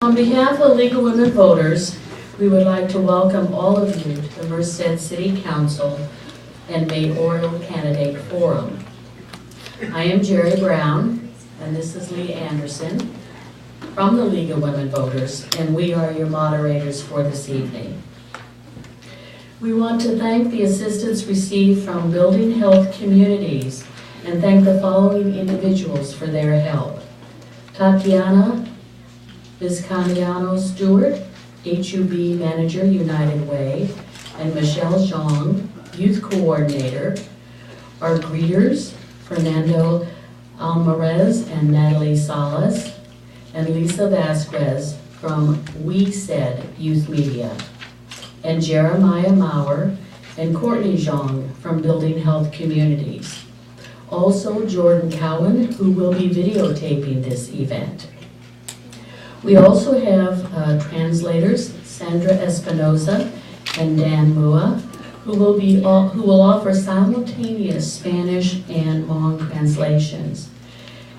On behalf of League of Women Voters, we would like to welcome all of you to the Merced City Council and Mayoral Candidate Forum. I am Jerry Brown, and this is Lee Anderson from the League of Women Voters, and we are your moderators for this evening. We want to thank the assistance received from Building Health Communities and thank the following individuals for their help. Tatiana Vizcagliano-Stewart, HUB Manager, United Way, and Michelle Zhang, Youth Coordinator. Our greeters, Fernando Almarez and Natalie Salas, and Lisa Vasquez from We Said Youth Media, and Jeremiah Maurer and Courtney Zhang from Building Health Communities. Also Jordan Cowan, who will be videotaping this event. We also have translators, Sandra Espinoza and Dan Mua, who will offer simultaneous Spanish and Hmong translations.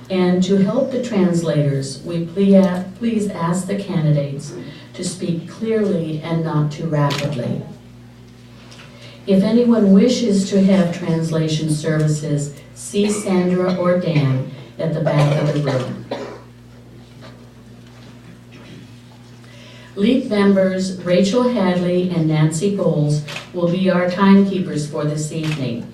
And to help the translators, we please ask the candidates to speak clearly and not too rapidly. If anyone wishes to have translation services, see Sandra or Dan at the back of the room. League members Rachel Hadley and Nancy Bowles will be our timekeepers for this evening.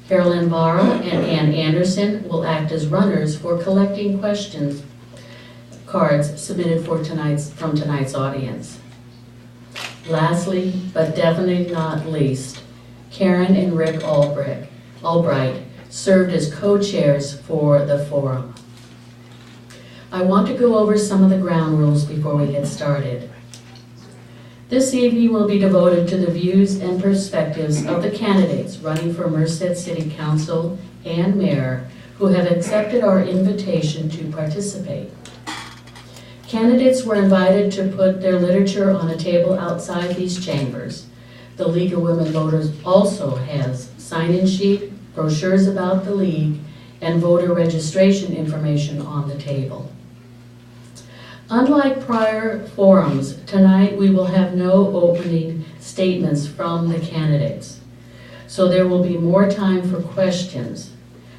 Carolyn Barra and Ann Anderson will act as runners for collecting questions cards submitted from tonight's audience. Lastly, but definitely not least, Karen and Rick Albright served as co-chairs for the forum. I want to go over some of the ground rules before we get started. This evening will be devoted to the views and perspectives of the candidates running for Merced City Council and Mayor who have accepted our invitation to participate. Candidates were invited to put their literature on a table outside these chambers. The League of Women Voters also has sign-in sheet, brochures about the League, and voter registration information on the table. Unlike prior forums, tonight we will have no opening statements from the candidates, so there will be more time for questions.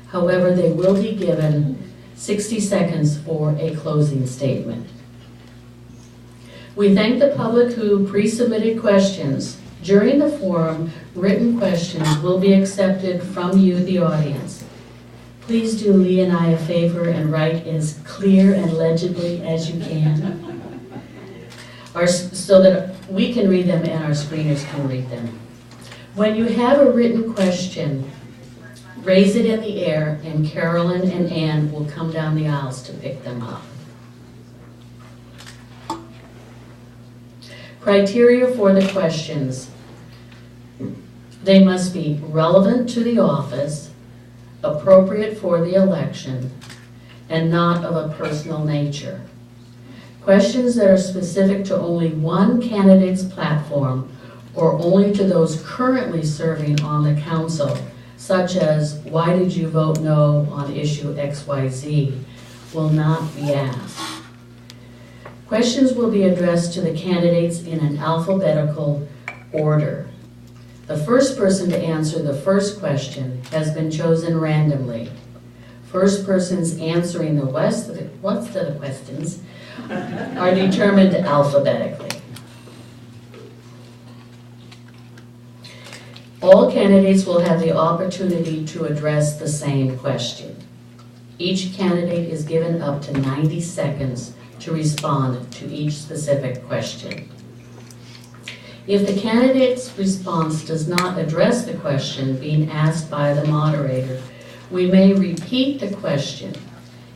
However, they will be given 60 seconds for a closing statement. We thank the public who pre-submitted questions. During the forum, written questions will be accepted from you, the audience. Please do Lee and I a favor and write as clear and legibly as you can, so that we can read them and our screeners can read them. When you have a written question, raise it in the air and Carolyn and Ann will come down the aisles to pick them up. Criteria for the questions. They must be relevant to the office, appropriate for the election, and not of a personal nature. Questions that are specific to only one candidate's platform or only to those currently serving on the council, such as, why did you vote no on issue XYZ, will not be asked. Questions will be addressed to the candidates in an alphabetical order. The first person to answer the first question has been chosen randomly. First persons answering the rest of the questions are determined alphabetically. All candidates will have the opportunity to address the same question. Each candidate is given up to 90 seconds to respond to each specific question. If the candidate's response does not address the question being asked by the moderator, we may repeat the question.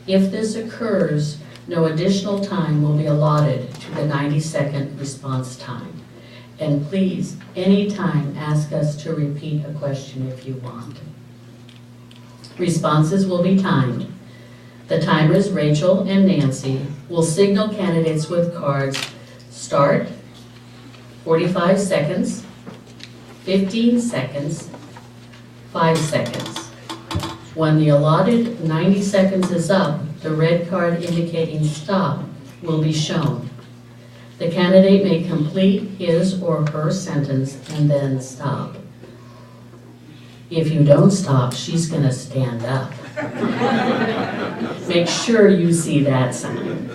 If this occurs, no additional time will be allotted to the 90-second response time. And please, anytime, ask us to repeat a question if you want. Responses will be timed. The timers, Rachel and Nancy, will signal candidates with cards start, 45 seconds, 15 seconds, 5 seconds. When the allotted 90 seconds is up, the red card indicating stop will be shown. The candidate may complete his or her sentence and then stop. If you don't stop, she's going to stand up. Make sure you see that sign.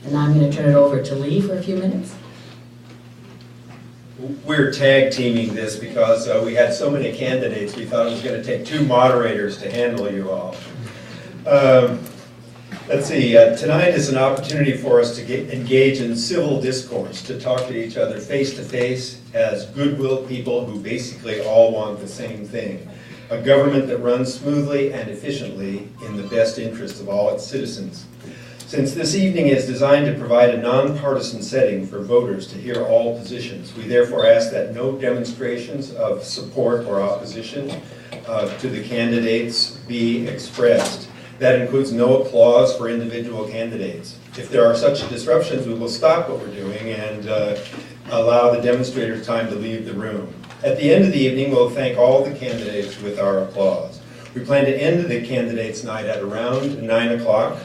And I'm going to turn it over to Lee for a few minutes. We're tag teaming this because we had so many candidates, we thought it was going to take 2 moderators to handle you all. Let's see, tonight is an opportunity for us to engage in civil discourse, to talk to each other face to face as goodwill people who basically all want the same thing. A government that runs smoothly and efficiently in the best interest of all its citizens. Since this evening is designed to provide a nonpartisan setting for voters to hear all positions, we therefore ask that no demonstrations of support or opposition to the candidates be expressed. That includes no applause for individual candidates. If there are such disruptions, we will stop what we're doing and allow the demonstrators time to leave the room. At the end of the evening, we'll thank all the candidates with our applause. We plan to end the candidates' night at around 9 o'clock.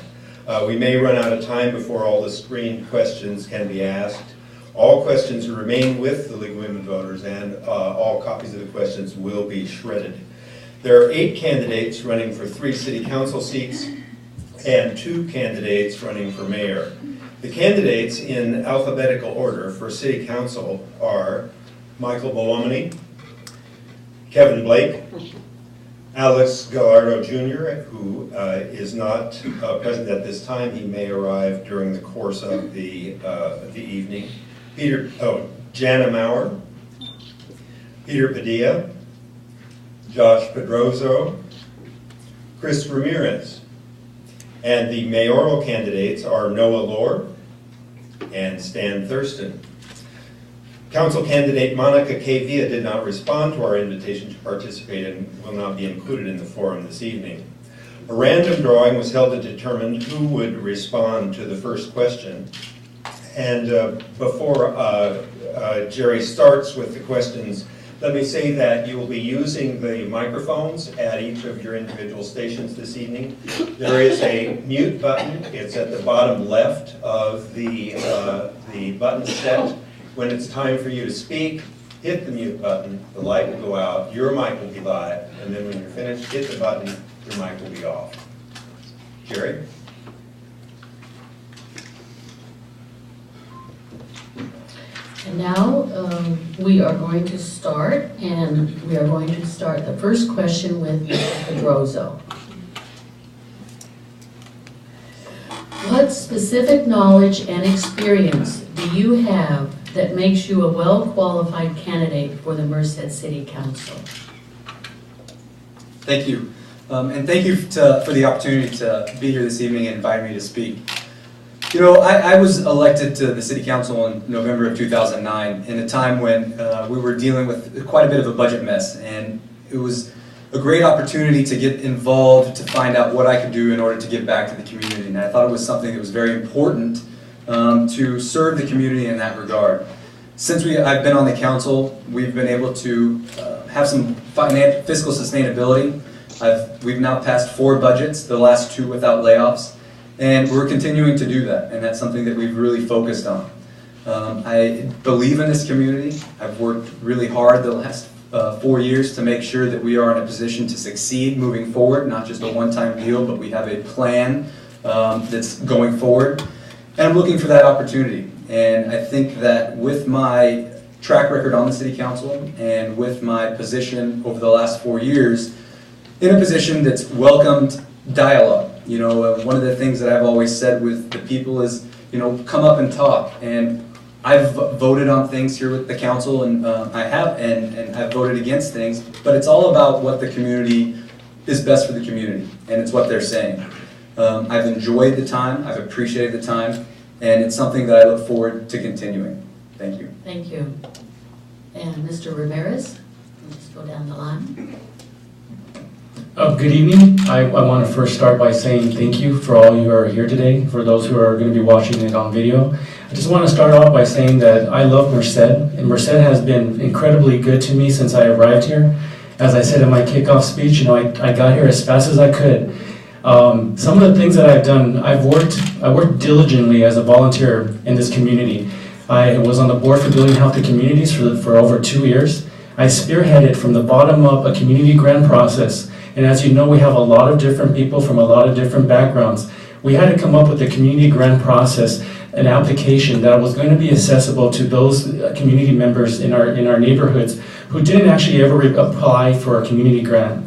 We may run out of time before all the screened questions can be asked. All questions remain with the League of Women Voters, and all copies of the questions will be shredded. There are 8 candidates running for 3 city council seats and 2 candidates running for mayor. The candidates in alphabetical order for city council are Michael Bolomany, Kevin Blake, Alex Gallardo Jr., who is not present at this time. He may arrive during the course of the evening. Jana Maurer, Peter Padilla, Josh Pedroso, Chris Ramirez. And the mayoral candidates are Noah Lohr and Stan Thurston. Council candidate Monica K. Villa did not respond to our invitation to participate and will not be included in the forum this evening. A random drawing was held to determine who would respond to the first question. And before Jerry starts with the questions, let me say that you will be using the microphones at each of your individual stations this evening. There is a mute button. It's at the bottom left of the button set. When it's time for you to speak, hit the mute button, the light will go out, your mic will be live, and then when you're finished, hit the button, your mic will be off. Jerry? And now we are going to start, and we are going to start the first question with Mr. Pedroso. What specific knowledge and experience do you have that makes you a well-qualified candidate for the Merced City Council? Thank you. And thank you for the opportunity to be here this evening and invite me to speak. You know, I was elected to the City Council in November of 2009 in a time when we were dealing with quite a bit of a budget mess, and it was a great opportunity to get involved, to find out what I could do in order to give back to the community. And I thought it was something that was very important to serve the community in that regard. Since I've been on the council, we've been able to have some fiscal sustainability. We've now passed 4 budgets, the last 2 without layoffs, and we're continuing to do that, and that's something that we've really focused on. I believe in this community. I've worked really hard the last 4 years to make sure that we are in a position to succeed moving forward, not just a one-time deal, but we have a plan that's going forward. And I'm looking for that opportunity. And I think that with my track record on the City Council and with my position over the last 4 years, in a position that's welcomed dialogue. You know, one of the things that I've always said with the people is, you know, come up and talk. And I've voted on things here with the council, and and I've voted against things, but it's all about what the community is best for the community, and it's what they're saying. I've enjoyed the time, I've appreciated the time, and it's something that I look forward to continuing. Thank you. Thank you. And Mr. Ramirez, we'll just go down the line. Good evening. I want to first start by saying thank you for all you are here today, for those who are going to be watching it on video. I just want to start off by saying that I love Merced, and Merced has been incredibly good to me since I arrived here. As I said in my kickoff speech, you know, I got here as fast as I could. Some of the things that I've done, I worked diligently as a volunteer in this community. I was on the board for Building Healthy Communities for over 2 years. I spearheaded from the bottom up a community grant process. And as you know, we have a lot of different people from a lot of different backgrounds. We had to come up with a community grant process, an application that was going to be accessible to those community members in our neighborhoods who didn't actually ever apply for a community grant.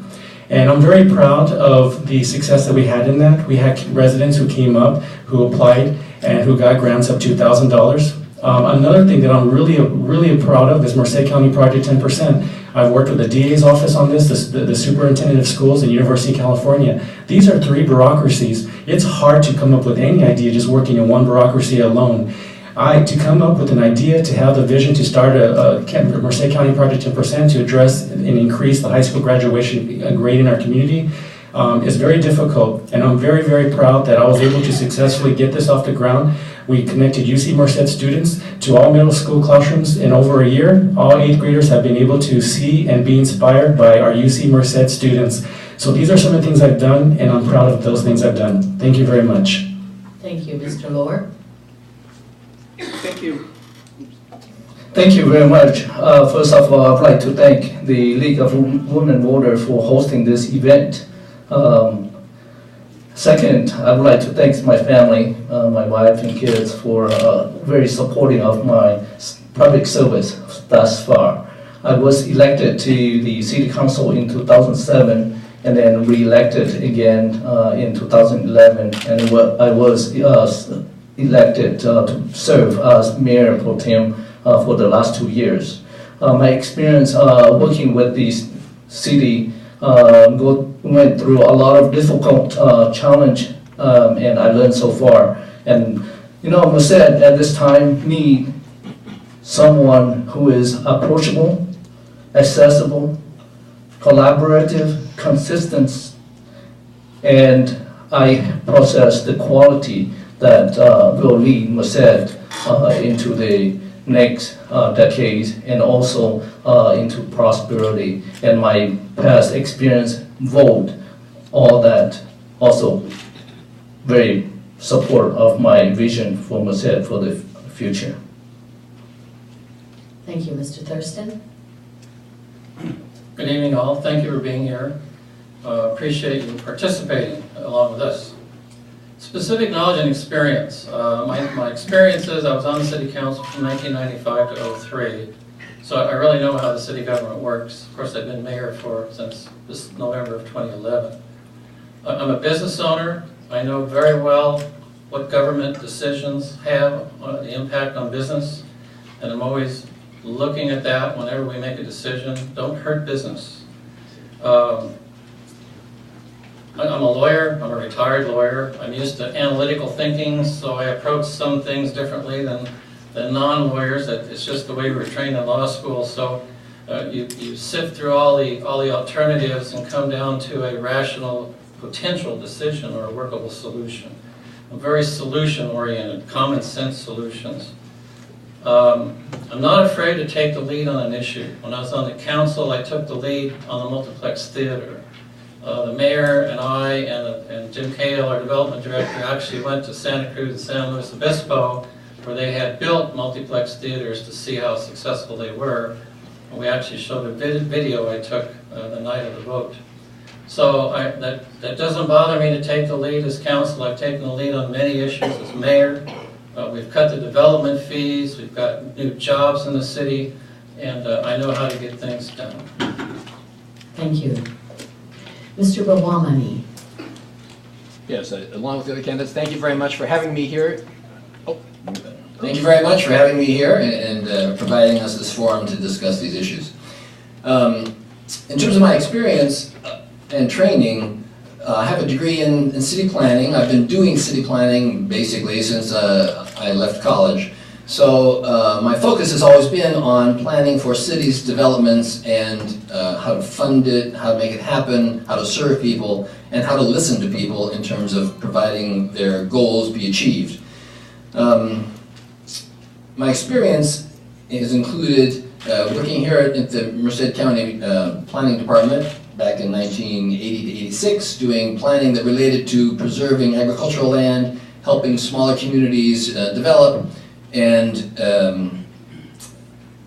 And I'm very proud of the success that we had in that. We had residents who came up, who applied, and who got grants up to $1,000. Another thing that I'm really proud of is Merced County Project 10%. I've worked with the DA's office on this, the Superintendent of Schools in University of California. These are 3 bureaucracies. It's hard to come up with any idea just working in one bureaucracy alone. To come up with an idea, to have the vision to start a Merced County Project 10% to address and increase the high school graduation rate in our community is very difficult. And I'm very, very proud that I was able to successfully get this off the ground. We connected UC Merced students to all middle school classrooms in over a year. All 8th graders have been able to see and be inspired by our UC Merced students. So these are some of the things I've done, and I'm proud of those things I've done. Thank you very much. Thank you, Mr. Lohr. Thank you. Thank you very much. First of all, I'd like to thank the League of Women Voters for hosting this event. Second, I would like to thank my family, my wife and kids for very supporting of my public service thus far. I was elected to the City Council in 2007 and then re-elected again in 2011, and I was elected to serve as Mayor Pro Tem for the last 2 years. My experience working with the city went through a lot of difficult challenge, and I learned so far. And you know, Merced at this time need someone who is approachable, accessible, collaborative, consistent, and I possess the quality that will lead Merced into the next decade and also into prosperity. And my past experience vote all that also very support of my vision for Merced for the future. Thank you, Mr. Thurston. Good evening, all. Thank you for being here. Appreciate you participating along with us. Specific knowledge and experience. My experience is I was on the City Council from 1995 to 03, so I really know how the city government works. Of course, I've been mayor since this November of 2011. I'm a business owner. I know very well what government decisions have the impact on business, and I'm always looking at that whenever we make a decision. Don't hurt business. I'm a lawyer, I'm a retired lawyer. I'm used to analytical thinking, so I approach some things differently than non-lawyers. It's just the way we were trained in law school. So you sift through all the alternatives and come down to a rational potential decision or a workable solution. I'm very solution-oriented, common sense solutions. I'm not afraid to take the lead on an issue. When I was on the council, I took the lead on the multiplex theater. The mayor and I and Jim Cahill, our development director, actually went to Santa Cruz and San Luis Obispo, where they had built multiplex theaters to see how successful they were. And we actually showed a video I took the night of the vote. So that doesn't bother me to take the lead as council. I've taken the lead on many issues as mayor. We've cut the development fees. We've got new jobs in the city, and I know how to get things done. Thank you. Mr. Bawamani. Yes, along with the other candidates, thank you very much for having me here. Thank you very much for having me here and providing us this forum to discuss these issues. In terms of my experience and training, I have a degree in city planning. I've been doing city planning basically since I left college. So my focus has always been on planning for cities' developments and how to fund it, how to make it happen, how to serve people, and how to listen to people in terms of providing their goals be achieved. My experience is included working here at the Merced County Planning Department, back in 1980 to 86, doing planning that related to preserving agricultural land, helping smaller communities develop, and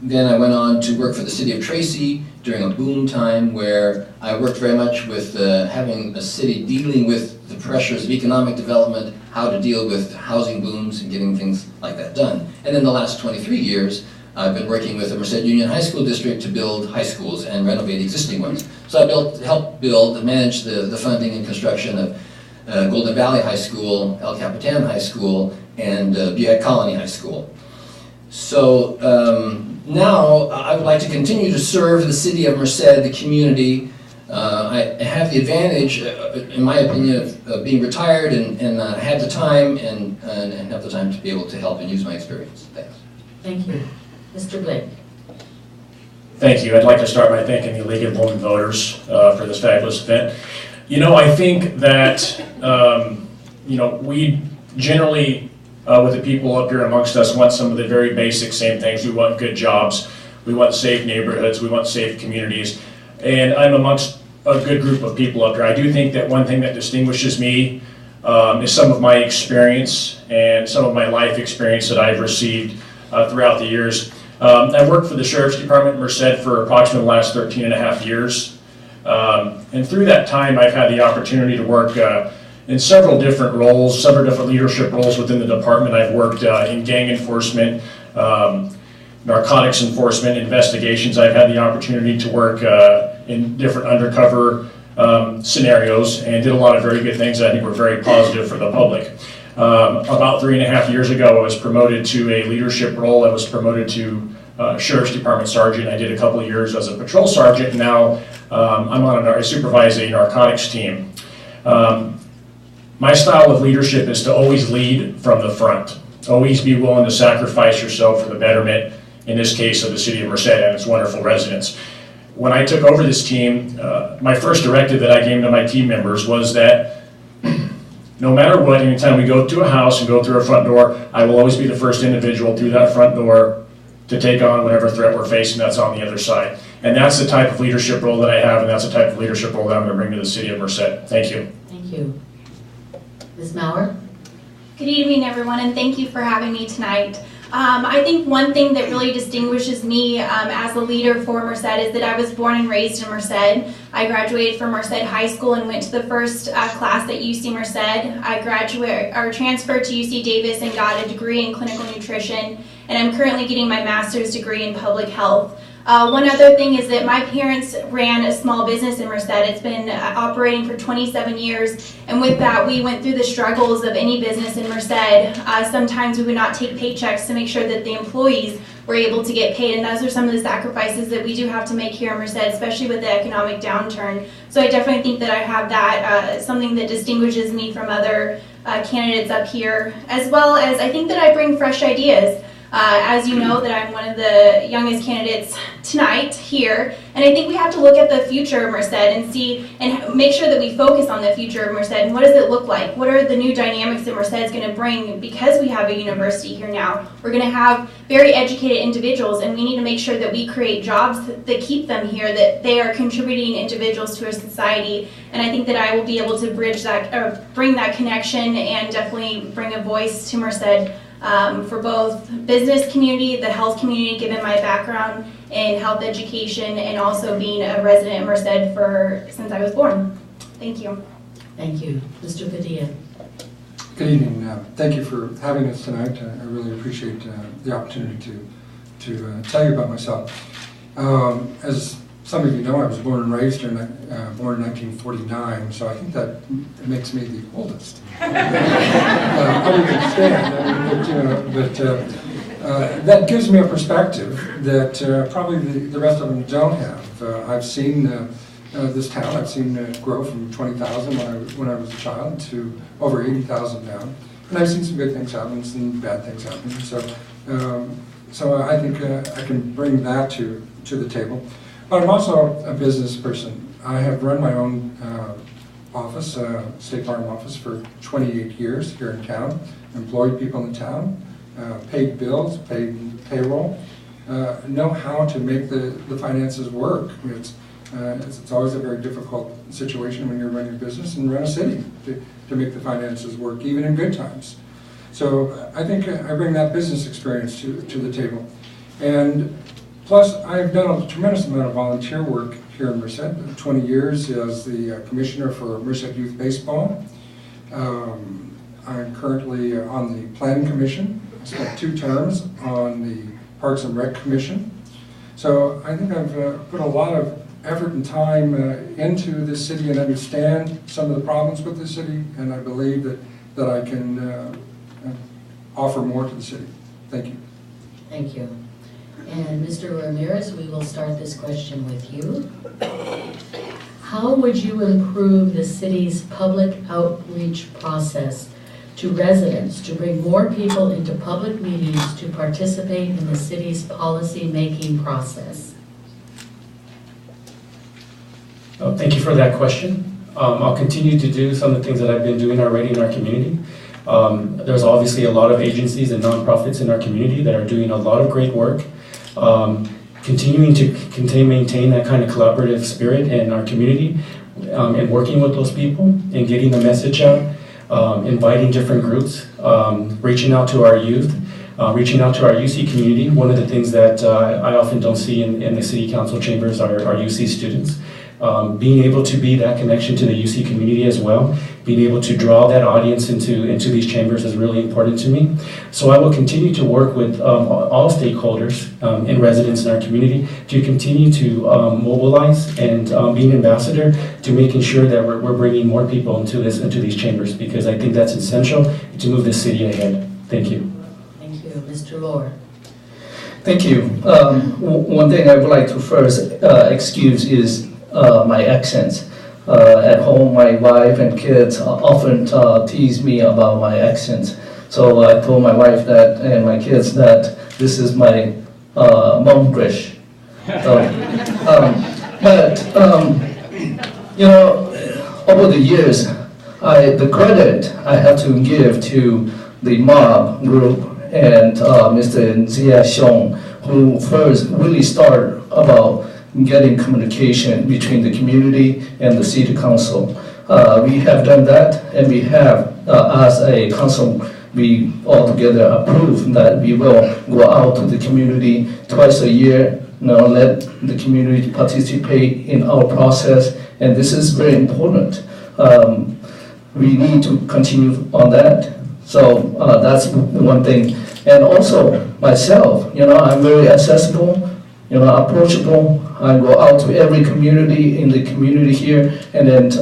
then I went on to work for the city of Tracy during a boom time where I worked very much with having a city dealing with the pressures of economic development, how to deal with housing booms and getting things like that done. And in the last 23 years, I've been working with the Merced Union High School District to build high schools and renovate existing ones. So I helped build and manage the funding and construction of Golden Valley High School, El Capitan High School, and Butte Colony High School. So now I would like to continue to serve the city of Merced, the community. I have the advantage, in my opinion, of being retired and have the time and have the time to be able to help and use my experience. Thanks. Thank you. Mr. Blake. Thank you. I'd like to start by thanking the League of Women Voters for this fabulous event. You know, I think that, you know, we generally, with the people up here amongst us, want some of the very basic same things. We want good jobs, we want safe neighborhoods, we want safe communities, and I'm amongst a good group of people up here. I do think that one thing that distinguishes me is some of my experience and some of my life experience that I've received throughout the years. I worked for the Sheriff's Department in Merced for approximately the last 13 and a half years. And through that time, I've had the opportunity to work in several different roles, several different leadership roles within the department. I've worked in gang enforcement, narcotics enforcement, investigations. I've had the opportunity to work in different undercover scenarios and did a lot of very good things that I think were very positive for the public. About 3.5 years ago, I was promoted to a leadership role. I was promoted to Sheriff's Department Sergeant. I did a couple of years as a patrol sergeant, and now I supervise a narcotics team. My style of leadership is to always lead from the front. Always be willing to sacrifice yourself for the betterment, in this case, of the city of Merced and its wonderful residents. When I took over this team, my first directive that I gave to my team members was that no matter what, anytime we go to a house and go through a front door, I will always be the first individual through that front door to take on whatever threat we're facing that's on the other side. And that's the type of leadership role that I have, and that's the type of leadership role that I'm going to bring to the city of Merced. Thank you. Thank you. Ms. Maurer? Good evening, everyone, and thank you for having me tonight. I think one thing that really distinguishes me as a leader for Merced is that I was born and raised in Merced. I graduated from Merced High School and went to the first class at UC Merced. I transferred to UC Davis and got a degree in clinical nutrition, and I'm currently getting my master's degree in public health. One other thing is that my parents ran a small business in Merced. It's been operating for 27 years, and with that we went through the struggles of any business in Merced. Sometimes we would not take paychecks to make sure that the employees were able to get paid, and those are some of the sacrifices that we do have to make here in Merced, especially with the economic downturn. So I definitely think that I have that, something that distinguishes me from other candidates up here, as well as I think that I bring fresh ideas. As you know, that I'm one of the youngest candidates tonight here, and I think we have to look at the future of Merced and see and make sure that we focus on the future of Merced and what does it look like? What are the new dynamics that Merced is going to bring because we have a university here now? We're going to have very educated individuals, and we need to make sure that we create jobs that keep them here, that they are contributing individuals to our society, and I think that I will be able to bridge that, or bring that connection and definitely bring a voice to Merced. For both business community, the health community, given my background in health education, and also being a resident in Merced since I was born. Thank you. Thank you. Mr. Padilla? Good evening. Thank you for having us tonight. I really appreciate the opportunity to tell you about myself. As some of you know, I was born and raised here, born in 1949, so I think that makes me the oldest. I would understand, but that gives me a perspective that probably the rest of them don't have. I've seen this town, I've seen it grow from 20,000 when I was a child to over 80,000 now, and I've seen some good things happen and some bad things happen. So I think I can bring that to the table. But I'm also a business person. I have run my own office, State Farm office, for 28 years here in town, employed people in town, paid bills, paid payroll, know how to make the finances work. It's always a very difficult situation when you're running a business and run a city to make the finances work, even in good times. So I think I bring that business experience to the table. And plus, I've done a tremendous amount of volunteer work here in Merced, 20 years as the commissioner for Merced Youth Baseball. I'm currently on the Planning Commission. I spent 2 terms on the Parks and Rec Commission. So I think I've put a lot of effort and time into this city and understand some of the problems with the city, and I believe that I can offer more to the city. Thank you. Thank you. And Mr. Ramirez, we will start this question with you. How would you improve the city's public outreach process to residents to bring more people into public meetings to participate in the city's policy-making process? Thank you for that question. I'll continue to do some of the things that I've been doing already in our community. There's obviously a lot of agencies and nonprofits in our community that are doing a lot of great work. Continuing to maintain that kind of collaborative spirit in our community and working with those people and getting the message out, inviting different groups, reaching out to our youth, reaching out to our UC community. One of the things that I often don't see in the city council chambers are UC students. Being able to be that connection to the UC community as well, being able to draw that audience into these chambers is really important to me. So I will continue to work with all stakeholders and residents in our community to continue to mobilize and be an ambassador to making sure that we're bringing more people into these chambers, because I think that's essential to move the city ahead. Thank you. Thank you. Mr. Lohr. Thank you. One thing I would like to first excuse is my accent. At home, my wife and kids often tease me about my accent. So I told my wife that and my kids that this is my Monglish. You know, over the years, the credit I have to give to the mob group and Mr. Zia Xiong, who first really started about getting communication between the community and the city council. We have done that, and we have, as a council, we all together approve that we will go out to the community twice a year, let the community participate in our process, and this is very important. We need to continue on that. So that's one thing. And also myself, I'm very accessible, approachable. I go out to every community in the community here and then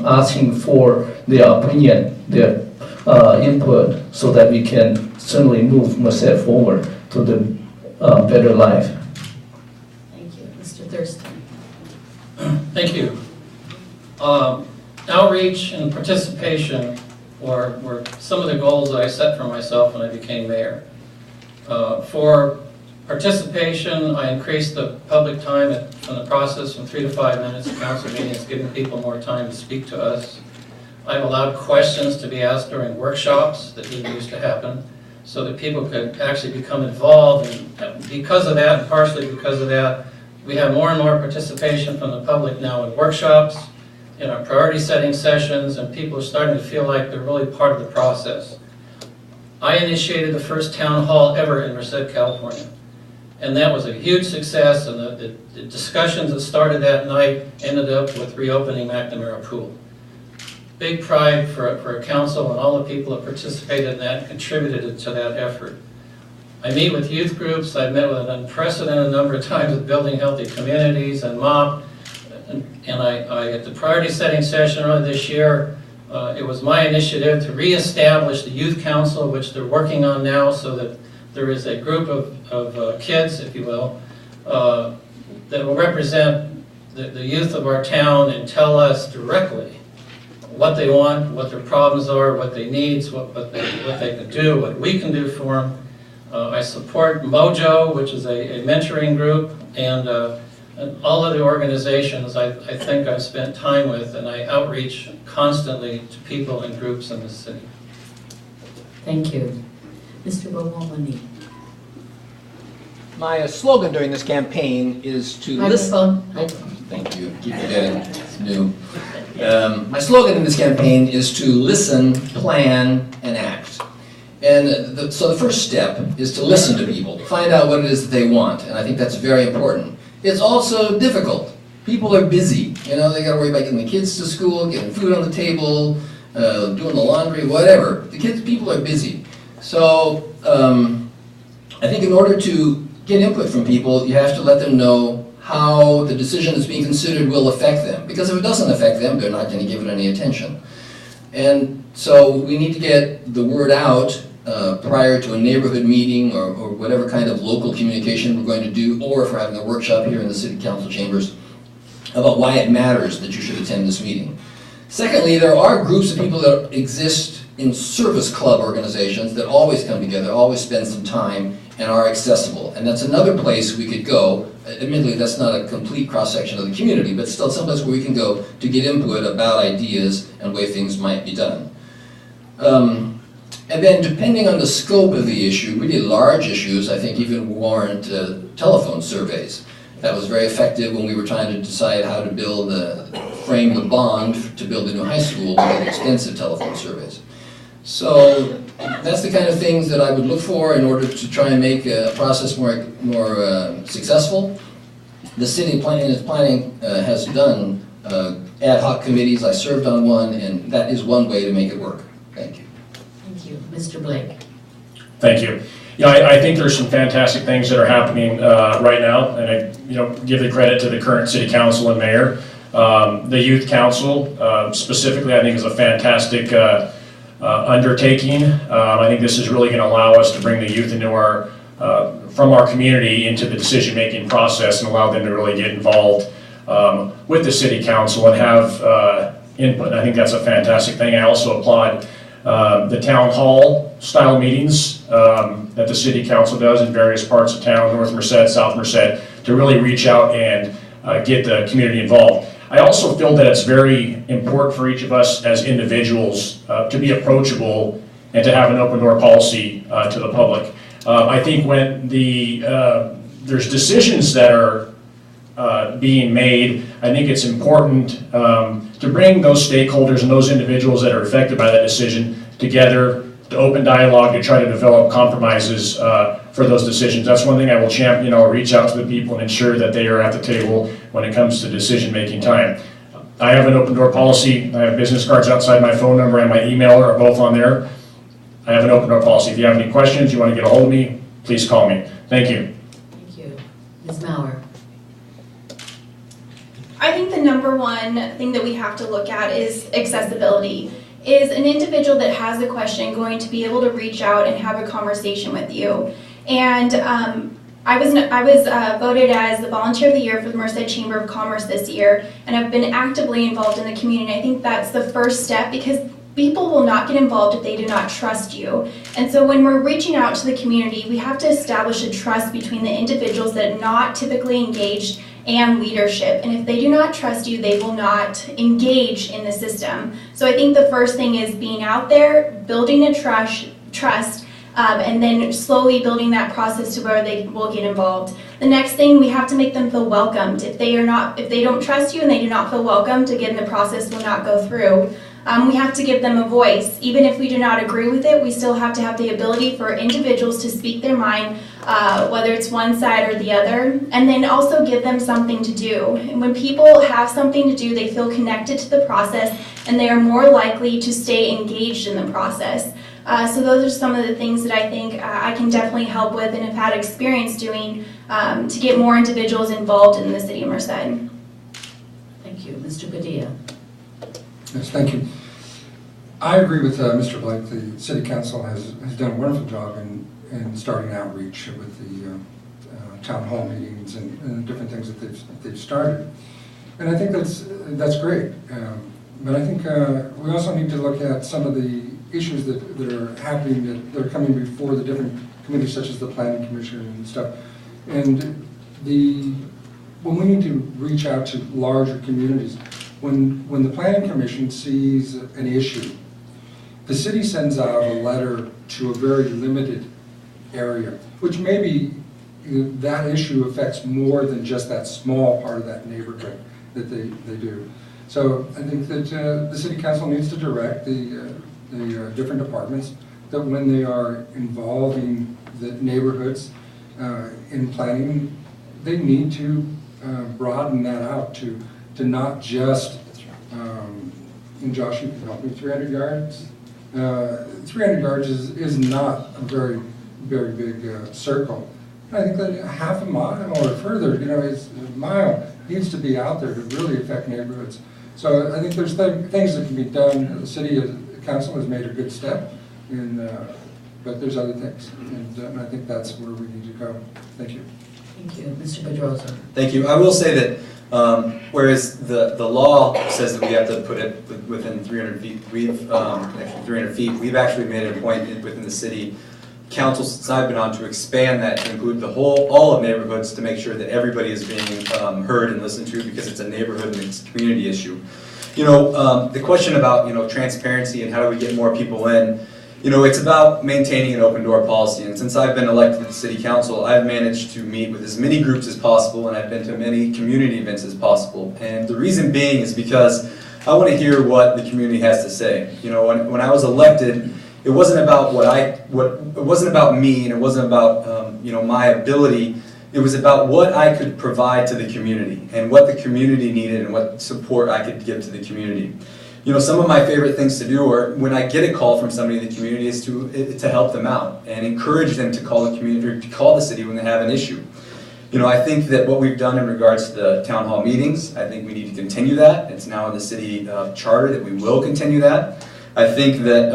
asking for their opinion, their input, so that we can certainly move Merced forward to the better life. Thank you. Mr. Thurston. Thank you. Outreach and participation were some of the goals that I set for myself when I became mayor. For participation, I increased the public time in the process from 3 to 5 minutes of council meetings, giving people more time to speak to us. I've allowed questions to be asked during workshops that didn't used to happen, so that people could actually become involved. And because of that, and partially because of that, we have more and more participation from the public now in workshops, in our priority setting sessions, and people are starting to feel like they're really part of the process. I initiated the first town hall ever in Merced, California. And that was a huge success, and the discussions that started that night ended up with reopening McNamara Pool. Big pride for a council and all the people that participated in that and contributed to that effort. I meet with youth groups. I've met with an unprecedented number of times with Building Healthy Communities and MOP. And I at the priority setting session earlier this year, it was my initiative to reestablish the youth council, which they're working on now, so that there is a group of kids, if you will, that will represent the youth of our town and tell us directly what they want, what their problems are, what they need, what they can do, what we can do for them. I support Mojo, which is a mentoring group, and all of the organizations I think I've spent time with, and I outreach constantly to people and groups in the city. Thank you. Mr. Bowomani. My slogan during this campaign is to listen. Microphone. Thank you. Keep forgetting. It's new. My slogan in this campaign is to listen, plan, and act. And so the first step is to listen to people, to find out what it is that they want, and I think that's very important. It's also difficult. People are busy. You know, they got to worry about getting the kids to school, getting food on the table, doing the laundry, whatever. People are busy. So I think in order to get input from people, you have to let them know how the decision that's being considered will affect them. Because if it doesn't affect them, they're not going to give it any attention. And so we need to get the word out prior to a neighborhood meeting or whatever kind of local communication we're going to do, or if we're having a workshop here in the City Council chambers, about why it matters that you should attend this meeting. Secondly, there are groups of people that exist in service club organizations that always come together, always spend some time, and are accessible. And that's another place we could go. Admittedly, that's not a complete cross-section of the community, but still someplace where we can go to get input about ideas and way things might be done. And then depending on the scope of the issue, really large issues, I think even warrant telephone surveys. That was very effective when we were trying to decide how to frame the bond to build a new high school. We had extensive telephone surveys. So that's the kind of things that I would look for in order to try and make a process more successful. The city planning has done ad hoc committees. I served on one, and that is one way to make it work. Thank you. Thank you. Mr. Blake. Thank you. You know, I think there's some fantastic things that are happening right now, and I give the credit to the current city council and mayor. The youth council specifically, I think, is a fantastic undertaking. I think this is really going to allow us to bring the youth into from our community into the decision-making process and allow them to really get involved with the city council and have input. I think that's a fantastic thing. I also applaud the town hall style meetings that the city council does in various parts of town, North Merced, South Merced, to really reach out and get the community involved. I also feel that it's very important for each of us as individuals to be approachable and to have an open door policy to the public. I think when there's decisions that are being made, I think it's important to bring those stakeholders and those individuals that are affected by that decision together, to open dialogue, to try to develop compromises for those decisions. That's one thing I will champion. I'll reach out to the people and ensure that they are at the table when it comes to decision-making time. I have an open door policy. I have business cards outside. My phone number and my email are both on there. I have an open door policy. If you have any questions, you want to get a hold of me, please call me. Thank you. Thank you. Ms. Mauer. I think the number one thing that we have to look at is accessibility. Is an individual that has a question going to be able to reach out and have a conversation with you? And I was voted as the Volunteer of the Year for the Merced Chamber of Commerce this year, and I've been actively involved in the community. I think that's the first step, because people will not get involved if they do not trust you. And so when we're reaching out to the community, we have to establish a trust between the individuals that are not typically engaged and leadership. And if they do not trust you, they will not engage in the system. So I think the first thing is being out there, building a trust, and then slowly building that process to where they will get involved. The next thing, we have to make them feel welcomed. If they don't trust you and they do not feel welcomed, again, the process will not go through. We have to give them a voice. Even if we do not agree with it, we still have to have the ability for individuals to speak their mind, whether it's one side or the other, and then also give them something to do. And when people have something to do, they feel connected to the process, and they are more likely to stay engaged in the process. So those are some of the things that I think I can definitely help with and have had experience doing to get more individuals involved in the City of Merced. Thank you. Mr. Padilla. Yes, thank you. I agree with Mr. Blake. The City Council has done a wonderful job in starting outreach with the town hall meetings and different things that they've started. And I think that's great. But I think we also need to look at some of the issues that are happening, that are coming before the different committees, such as the Planning Commission and stuff. And when we need to reach out to larger communities, when the Planning Commission sees an issue, the city sends out a letter to a very limited area, which maybe that issue affects more than just that small part of that neighborhood that they do. So I think that the city council needs to direct the different departments that when they are involving the neighborhoods in planning, they need to broaden that out to not just, and Josh, you can help me, 300 yards? 300 yards is not a very big circle. I think that half a mile or further, is a mile needs to be out there to really affect neighborhoods. So I think there's things that can be done. The city council has made a good step, but there's other things, and I think that's where we need to go. Thank you. Thank you. Mr. Pedrosa. Thank you. I will say that whereas the law says that we have to put it within 300 feet, actually 300 feet, we've actually made it a point within the city council since I've been on to expand that to include all of neighborhoods to make sure that everybody is being heard and listened to, because it's a neighborhood and it's a community issue. The question about transparency and how do we get more people in, it's about maintaining an open door policy. And since I've been elected to the city council, I've managed to meet with as many groups as possible, and I've been to many community events as possible. And the reason being is because I want to hear what the community has to say. When I was elected, it wasn't about it wasn't about me, and it wasn't about my ability. It was about what I could provide to the community and what the community needed and what support I could give to the community. Some of my favorite things to do are when I get a call from somebody in the community is to help them out and encourage them to call the community or to call the city when they have an issue. I think that what we've done in regards to the town hall meetings, I think we need to continue that. It's now in the city charter that we will continue that. I think that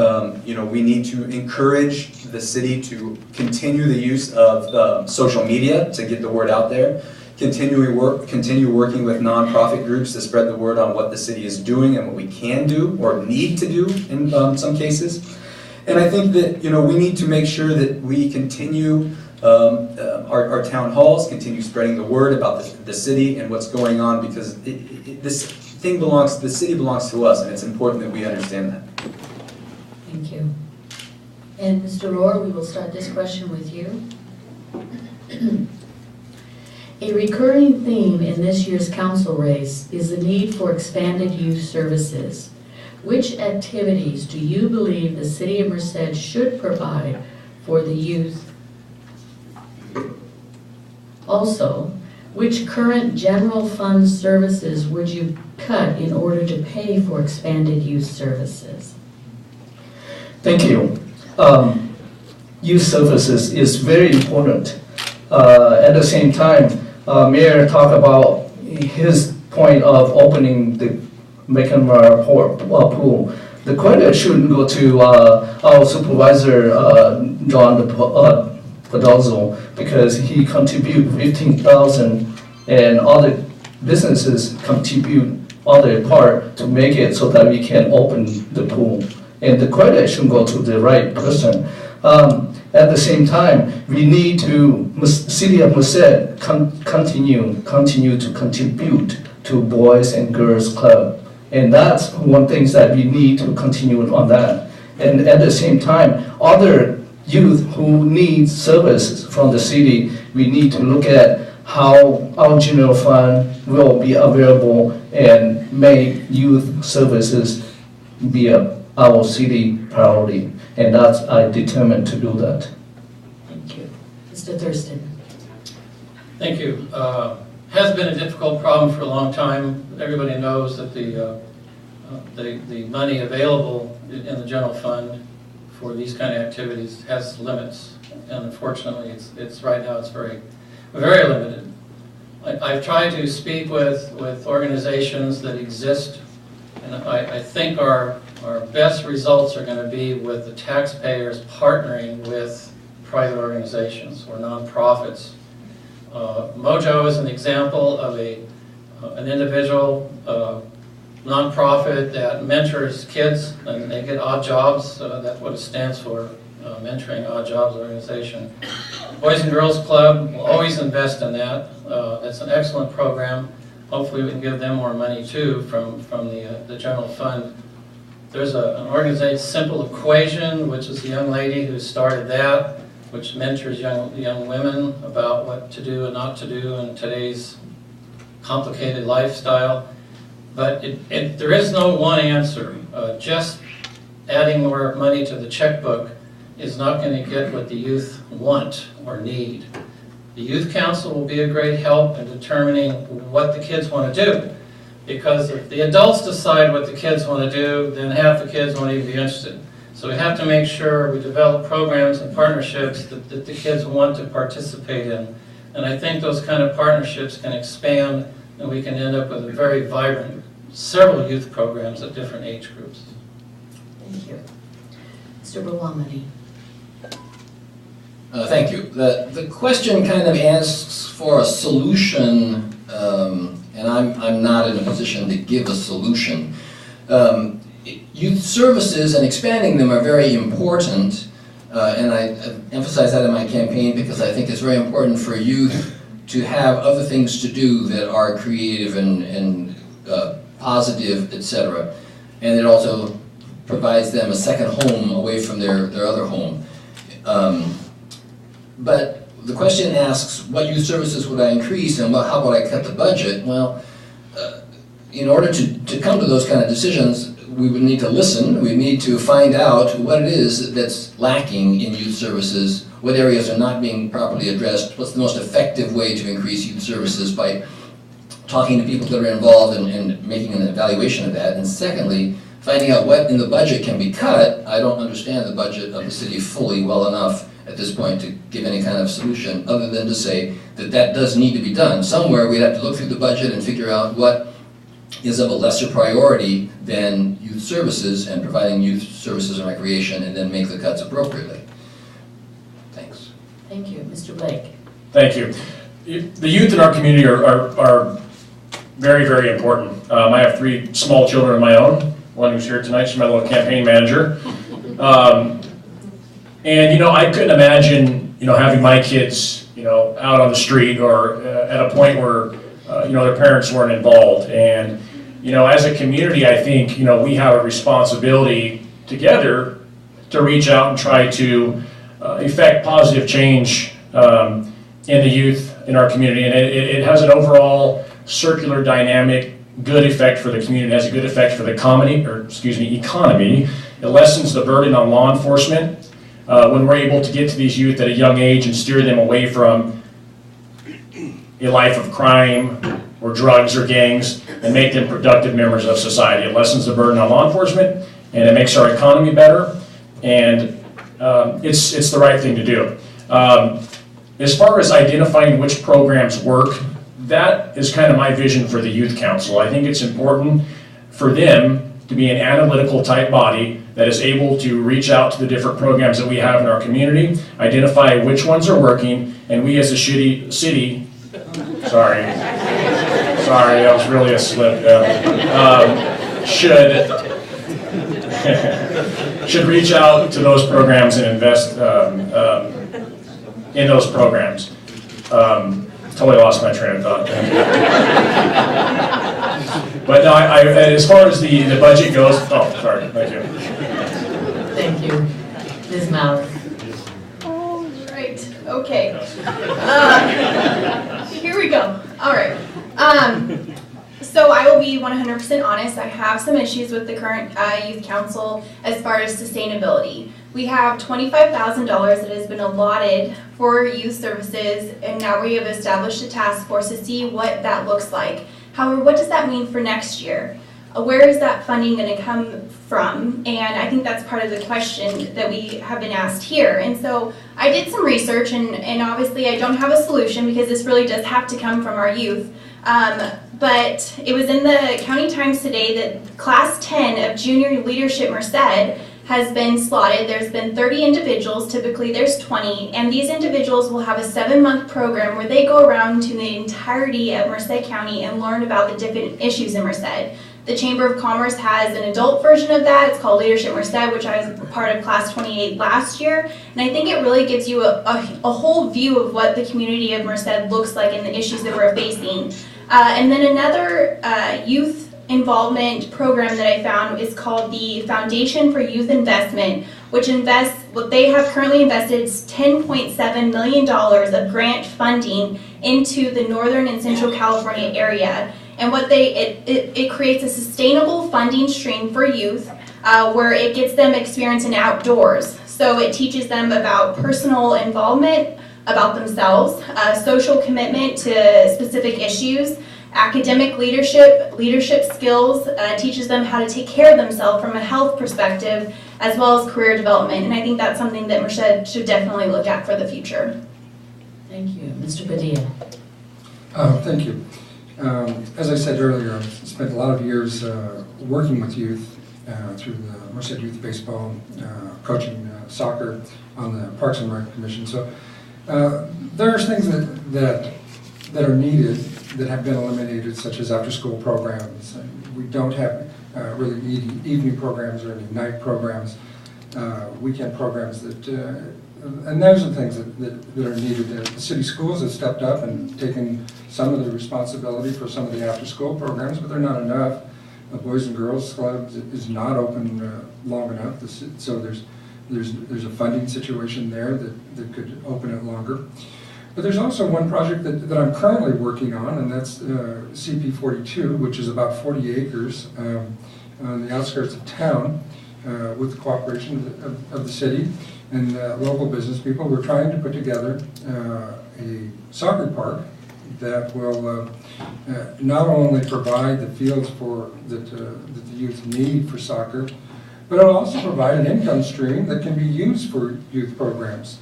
we need to encourage the city to continue the use of social media to get the word out there. Continue working with nonprofit groups to spread the word on what the city is doing and what we can do or need to do in some cases. And I think that we need to make sure that we continue our town halls, continue spreading the word about the city and what's going on, because the city belongs to us, and it's important that we understand that. Thank you. And Mr. Rohr, we will start this question with you. A recurring theme in this year's council race is the need for expanded youth services. Which activities do you believe the City of Merced should provide for the youth? Also, which current general fund services would you cut in order to pay for expanded youth services? Thank you. Youth services is very important. At the same time, Mayor talked about his point of opening the McNamara pool. The credit shouldn't go to our supervisor, John Pedrosa, because he contributed 15,000 and other businesses contribute other part to make it so that we can open the pool. And the credit should go to the right person. At the same time, we need to, City of Merced continue to contribute to Boys and Girls Club. And that's one thing that we need to continue on that. And at the same time, other youth who need services from the city, we need to look at how our general fund will be available and make youth services be our city priority. And that's, I determined to do that. Thank you. Mr. Thurston. Thank you. Has been a difficult problem for a long time. Everybody knows that the money available in the general fund for these kind of activities has limits, and unfortunately, it's right now it's very limited. I've tried to speak with organizations that exist, and I think our best results are going to be with the taxpayers partnering with private organizations or nonprofits. Mojo is an example of an individual nonprofit that mentors kids, and they get odd jobs. That's what it stands for, mentoring odd jobs organization. Boys and Girls Club will always invest in that. It's an excellent program. Hopefully we can give them more money too from the general fund. There's an organization, Simple Equation, which is the young lady who started that, which mentors young women about what to do and not to do in today's complicated lifestyle. But there is no one answer. Just adding more money to the checkbook is not going to get what the youth want or need. The Youth Council will be a great help in determining what the kids want to do. Because if the adults decide what the kids want to do, then half the kids won't even be interested. So we have to make sure we develop programs and partnerships that the kids want to participate in. And I think those kind of partnerships can expand, and we can end up with a very vibrant, several youth programs at different age groups. Thank you. Mr. Bawamani. Thank you. The question kind of asks for a solution, and I'm not in a position to give a solution. Youth services and expanding them are very important, and I emphasize that in my campaign because I think it's very important for youth to have other things to do that are creative and positive, etc. And it also provides them a second home away from their other home. But the question asks, what youth services would I increase and how would I cut the budget? Well, in order to come to those kind of decisions, we would need to listen, we need to find out what it is that's lacking in youth services, what areas are not being properly addressed, what's the most effective way to increase youth services by talking to people that are involved and making an evaluation of that. And secondly, finding out what in the budget can be cut. I don't understand the budget of the city fully well enough at this point to give any kind of solution other than to say that that does need to be done. Somewhere we'd have to look through the budget and figure out what is of a lesser priority than youth services and providing youth services and recreation, and then make the cuts appropriately. Thanks. Thank you. Mr. Blake. Thank you. The youth in our community are very, very important. I have 3 small children of my own. One who's here tonight, she's my little campaign manager. And you know, I couldn't imagine, you know, having my kids, you know, out on the street or at a point where, you know, their parents weren't involved. And, you know, as a community, I think, you know, we have a responsibility together to reach out and try to effect positive change in the youth in our community. And it has an overall circular dynamic, good effect for the community. It has a good effect for the economy. It lessens the burden on law enforcement. When we're able to get to these youth at a young age and steer them away from a life of crime or drugs or gangs and make them productive members of society. It lessens the burden on law enforcement, and it makes our economy better, and it's the right thing to do. As far as identifying which programs work, that is kind of my vision for the Youth Council. I think it's important for them to be an analytical type body that is able to reach out to the different programs that we have in our community, identify which ones are working, and we as a city, sorry, that was really a slip, should reach out to those programs and invest in those programs. Totally lost my train of thought. But no, as far as the budget goes, oh, sorry, thank you. Thank you. Ms. Mauer. All right, okay. Here we go. All right. So I will be 100% honest. I have some issues with the current youth council as far as sustainability. We have $25,000 that has been allotted for youth services, and now we have established a task force to see what that looks like. However, what does that mean for next year? Where is that funding going to come from? And I think that's part of the question that we have been asked here. And so I did some research, and obviously I don't have a solution because this really does have to come from our youth. But it was in the County Times today that Class 10 of Junior Leadership Merced has been slotted. There's been 30 individuals, typically there's 20, and these individuals will have a 7-month program where they go around to the entirety of Merced County and learn about the different issues in Merced. The Chamber of Commerce has an adult version of that. It's called Leadership Merced, which I was part of Class 28 last year. And I think it really gives you a whole view of what the community of Merced looks like and the issues that we're facing. And then another youth involvement program that I found is called the Foundation for Youth Investment, which invests, what they have currently invested is $10.7 million of grant funding into the Northern and Central California area. And what it creates a sustainable funding stream for youth where it gets them experience in outdoors. So it teaches them about personal involvement, about themselves, social commitment to specific issues, academic leadership skills, teaches them how to take care of themselves from a health perspective, as well as career development. And I think that's something that Merced should definitely look at for the future. Thank you. Mr. Padilla. Thank you. As I said earlier, I've spent a lot of years working with youth through the Merced Youth Baseball, coaching soccer on the Parks and Rec Commission. So there's things that are needed that have been eliminated, such as after-school programs. We don't have really evening programs or any night programs, weekend programs and those are the things that are needed. The city schools have stepped up and taken some of the responsibility for some of the after-school programs, but they're not enough. The Boys and Girls Club is not open long enough, so there's a funding situation there that could open it longer. But there's also one project that I'm currently working on, and that's CP42, which is about 40 acres on the outskirts of town with the cooperation of the city and local business people. We're trying to put together a soccer park that will not only provide the fields that the youth need for soccer, but it'll also provide an income stream that can be used for youth programs.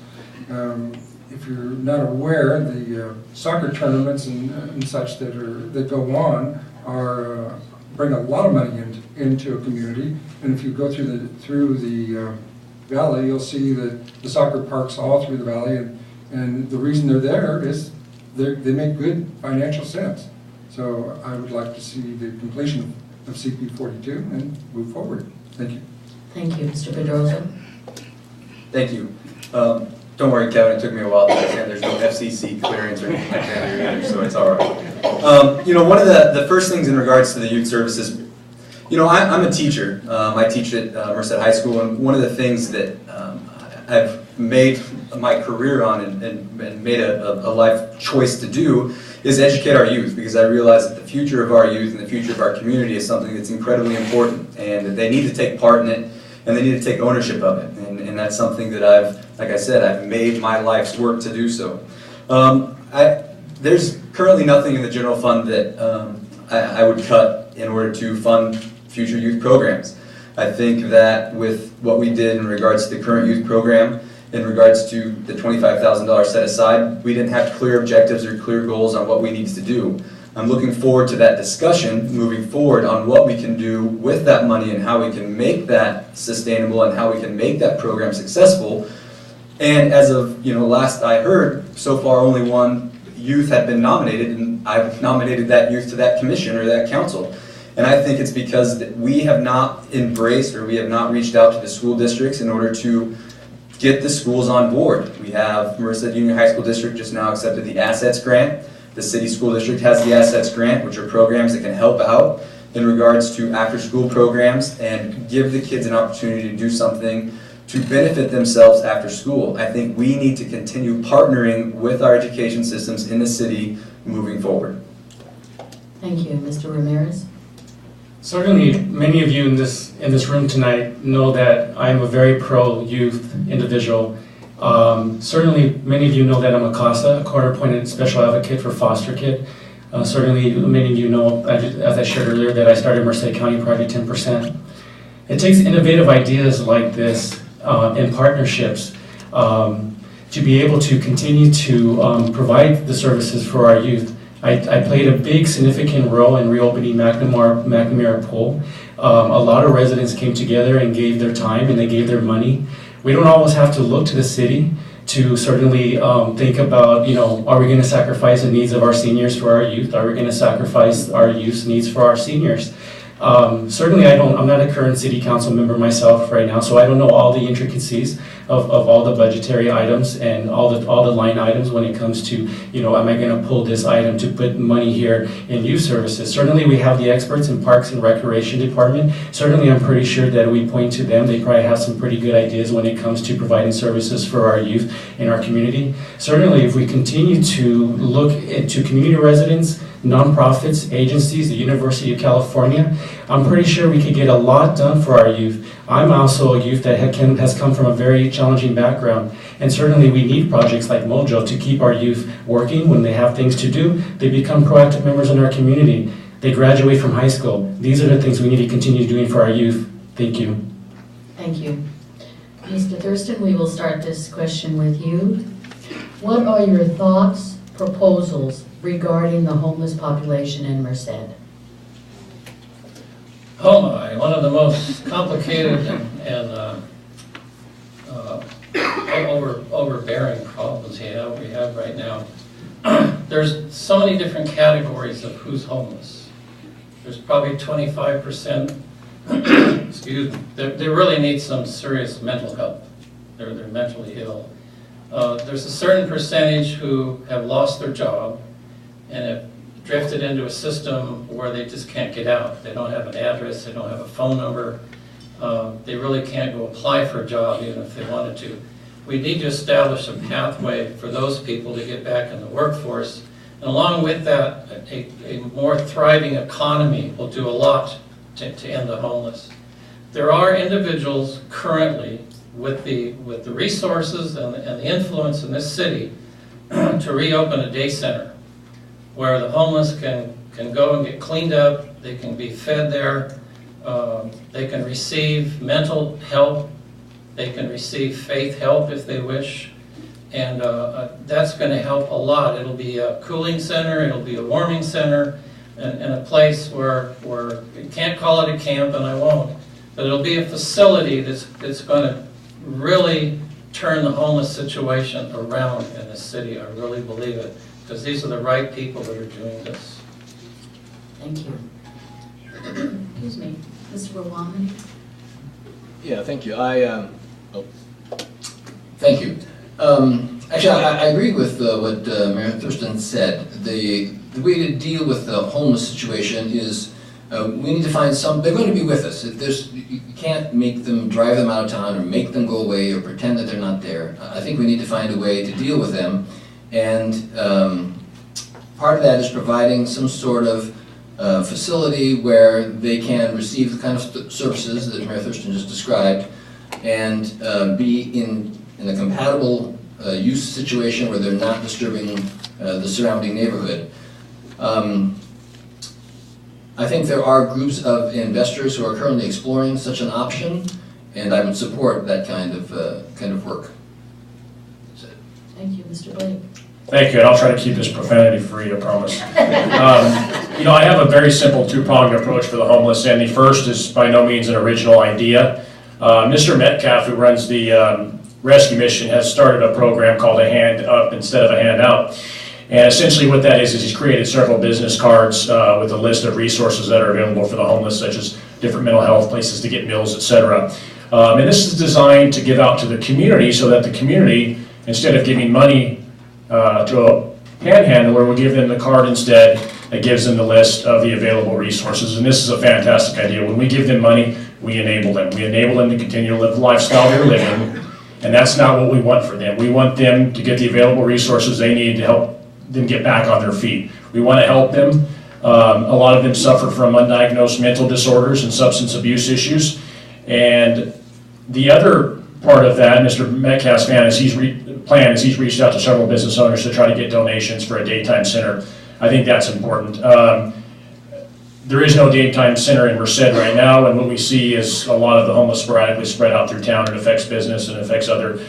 If you're not aware, the soccer tournaments and such that go on bring a lot of money into a community. And if you go through the valley, you'll see that the soccer parks all through the valley, and the reason they're there is they make good financial sense. So I would like to see the completion of CP42 and move forward. Thank you. Thank you. Mr. Pedrosa. Thank you. Don't worry, Kevin, it took me a while to understand there's no FCC clearance or anything like that here either, so it's all right. One of the first things in regards to the youth services, I'm a teacher. I teach at Merced High School, and one of the things that I've made my career on and made a life choice to do is educate our youth, because I realize that the future of our youth and the future of our community is something that's incredibly important, and that they need to take part in it, and they need to take ownership of it. And that's something that I've made my life's work to do so. There's currently nothing in the general fund that I would cut in order to fund future youth programs. I think that with what we did in regards to the current youth program, in regards to the $25,000 set aside, we didn't have clear objectives or clear goals on what we needed to do. I'm looking forward to that discussion moving forward on what we can do with that money and how we can make that sustainable and how we can make that program successful. And as of last I heard, so far only one youth had been nominated, and I've nominated that youth to that commission or that council. And I think it's because we have not embraced, or we have not reached out to the school districts in order to get the schools on board. We have Merced Union High School District just now accepted the Assets Grant. The City School District has the Assets Grant, which are programs that can help out in regards to after-school programs and give the kids an opportunity to do something to benefit themselves after school. I think we need to continue partnering with our education systems in the city moving forward. Thank you. Mr. Ramirez. Certainly, many of you in this room tonight know that I'm a very pro-youth individual. Certainly, many of you know that I'm a CASA, a court-appointed special advocate for foster kid. Certainly, many of you know, as I shared earlier, that I started Merced County Project 10%. It takes innovative ideas like this and partnerships to be able to continue to provide the services for our youth. I played a big significant role in reopening McNamara Pool. A lot of residents came together and gave their time and they gave their money. We don't always have to look to the city to certainly think about, are we going to sacrifice the needs of our seniors for our youth? Are we going to sacrifice our youth's needs for our seniors? Certainly I'm not a current city council member myself right now, so I don't know all the intricacies of all the budgetary items and all the line items when it comes to, am I gonna pull this item to put money here in youth services? Certainly we have the experts in Parks and Recreation Department. Certainly I'm pretty sure that we point to them. They probably have some pretty good ideas when it comes to providing services for our youth in our community. Certainly if we continue to look into community residents, nonprofits, agencies, the University of California, I'm pretty sure we could get a lot done for our youth. I'm also a youth that has come from a very challenging background, and certainly we need projects like Mojo to keep our youth working. When they have things to do, they become proactive members in our community. They graduate from high school. These are the things we need to continue doing for our youth. Thank you. Thank you. Mr. Thurston, we will start this question with you. What are your thoughts, proposals regarding the homeless population in Merced? Oh my, one of the most complicated and overbearing problems we have right now. There's so many different categories of who's homeless. There's probably 25%, excuse me, they really need some serious mental help. They're mentally ill. There's a certain percentage who have lost their job and have drifted into a system where they just can't get out. They don't have an address, they don't have a phone number. They really can't go apply for a job even if they wanted to. We need to establish a pathway for those people to get back in the workforce. And along with that, a more thriving economy will do a lot to end the homeless. There are individuals currently with the resources and the influence in this city to reopen a day center where the homeless can go and get cleaned up, they can be fed there, they can receive mental help, they can receive faith help if they wish, and that's going to help a lot. It'll be a cooling center, it'll be a warming center, and a place where you can't call it a camp, and I won't, but it'll be a facility that's going to really turn the homeless situation around in the city. I really believe it, because these are the right people that are doing this. Thank you. Excuse me, Mr. Rawan. Yeah, thank you. Thank you. Actually, I agree with what Mayor Thurston said. The way to deal with the homeless situation is we need to find they're going to be with us. You can't make them, drive them out of town or make them go away or pretend that they're not there. I think we need to find a way to deal with them. And part of that is providing some sort of facility where they can receive the kind of services that Mayor Thurston just described and be in a compatible use situation where they're not disturbing the surrounding neighborhood. I think there are groups of investors who are currently exploring such an option, and I would support that kind of work. Thank you, Mr. Blake. Thank you, and I'll try to keep this profanity-free, I promise. I have a very simple two-pronged approach for the homeless, and the first is by no means an original idea. Mr. Metcalf, who runs the rescue mission, has started a program called a hand up instead of a hand out. And essentially what that is he's created several business cards with a list of resources that are available for the homeless, such as different mental health places to get meals, etc. And this is designed to give out to the community so that the community, instead of giving money to a panhandler, will give them the card instead that gives them the list of the available resources. And this is a fantastic idea. When we give them money, we enable them. We enable them to continue to live the lifestyle they're living. And that's not what we want for them. We want them to get the available resources they need to help them get back on their feet. We want to help them. A lot of them suffer from undiagnosed mental disorders and substance abuse issues. And the other part of that, Mr. Metcalf's plan is he's reached out to several business owners to try to get donations for a daytime center. I think that's important. There is no daytime center in Merced right now, and what we see is a lot of the homeless sporadically spread out through town. It affects business and affects other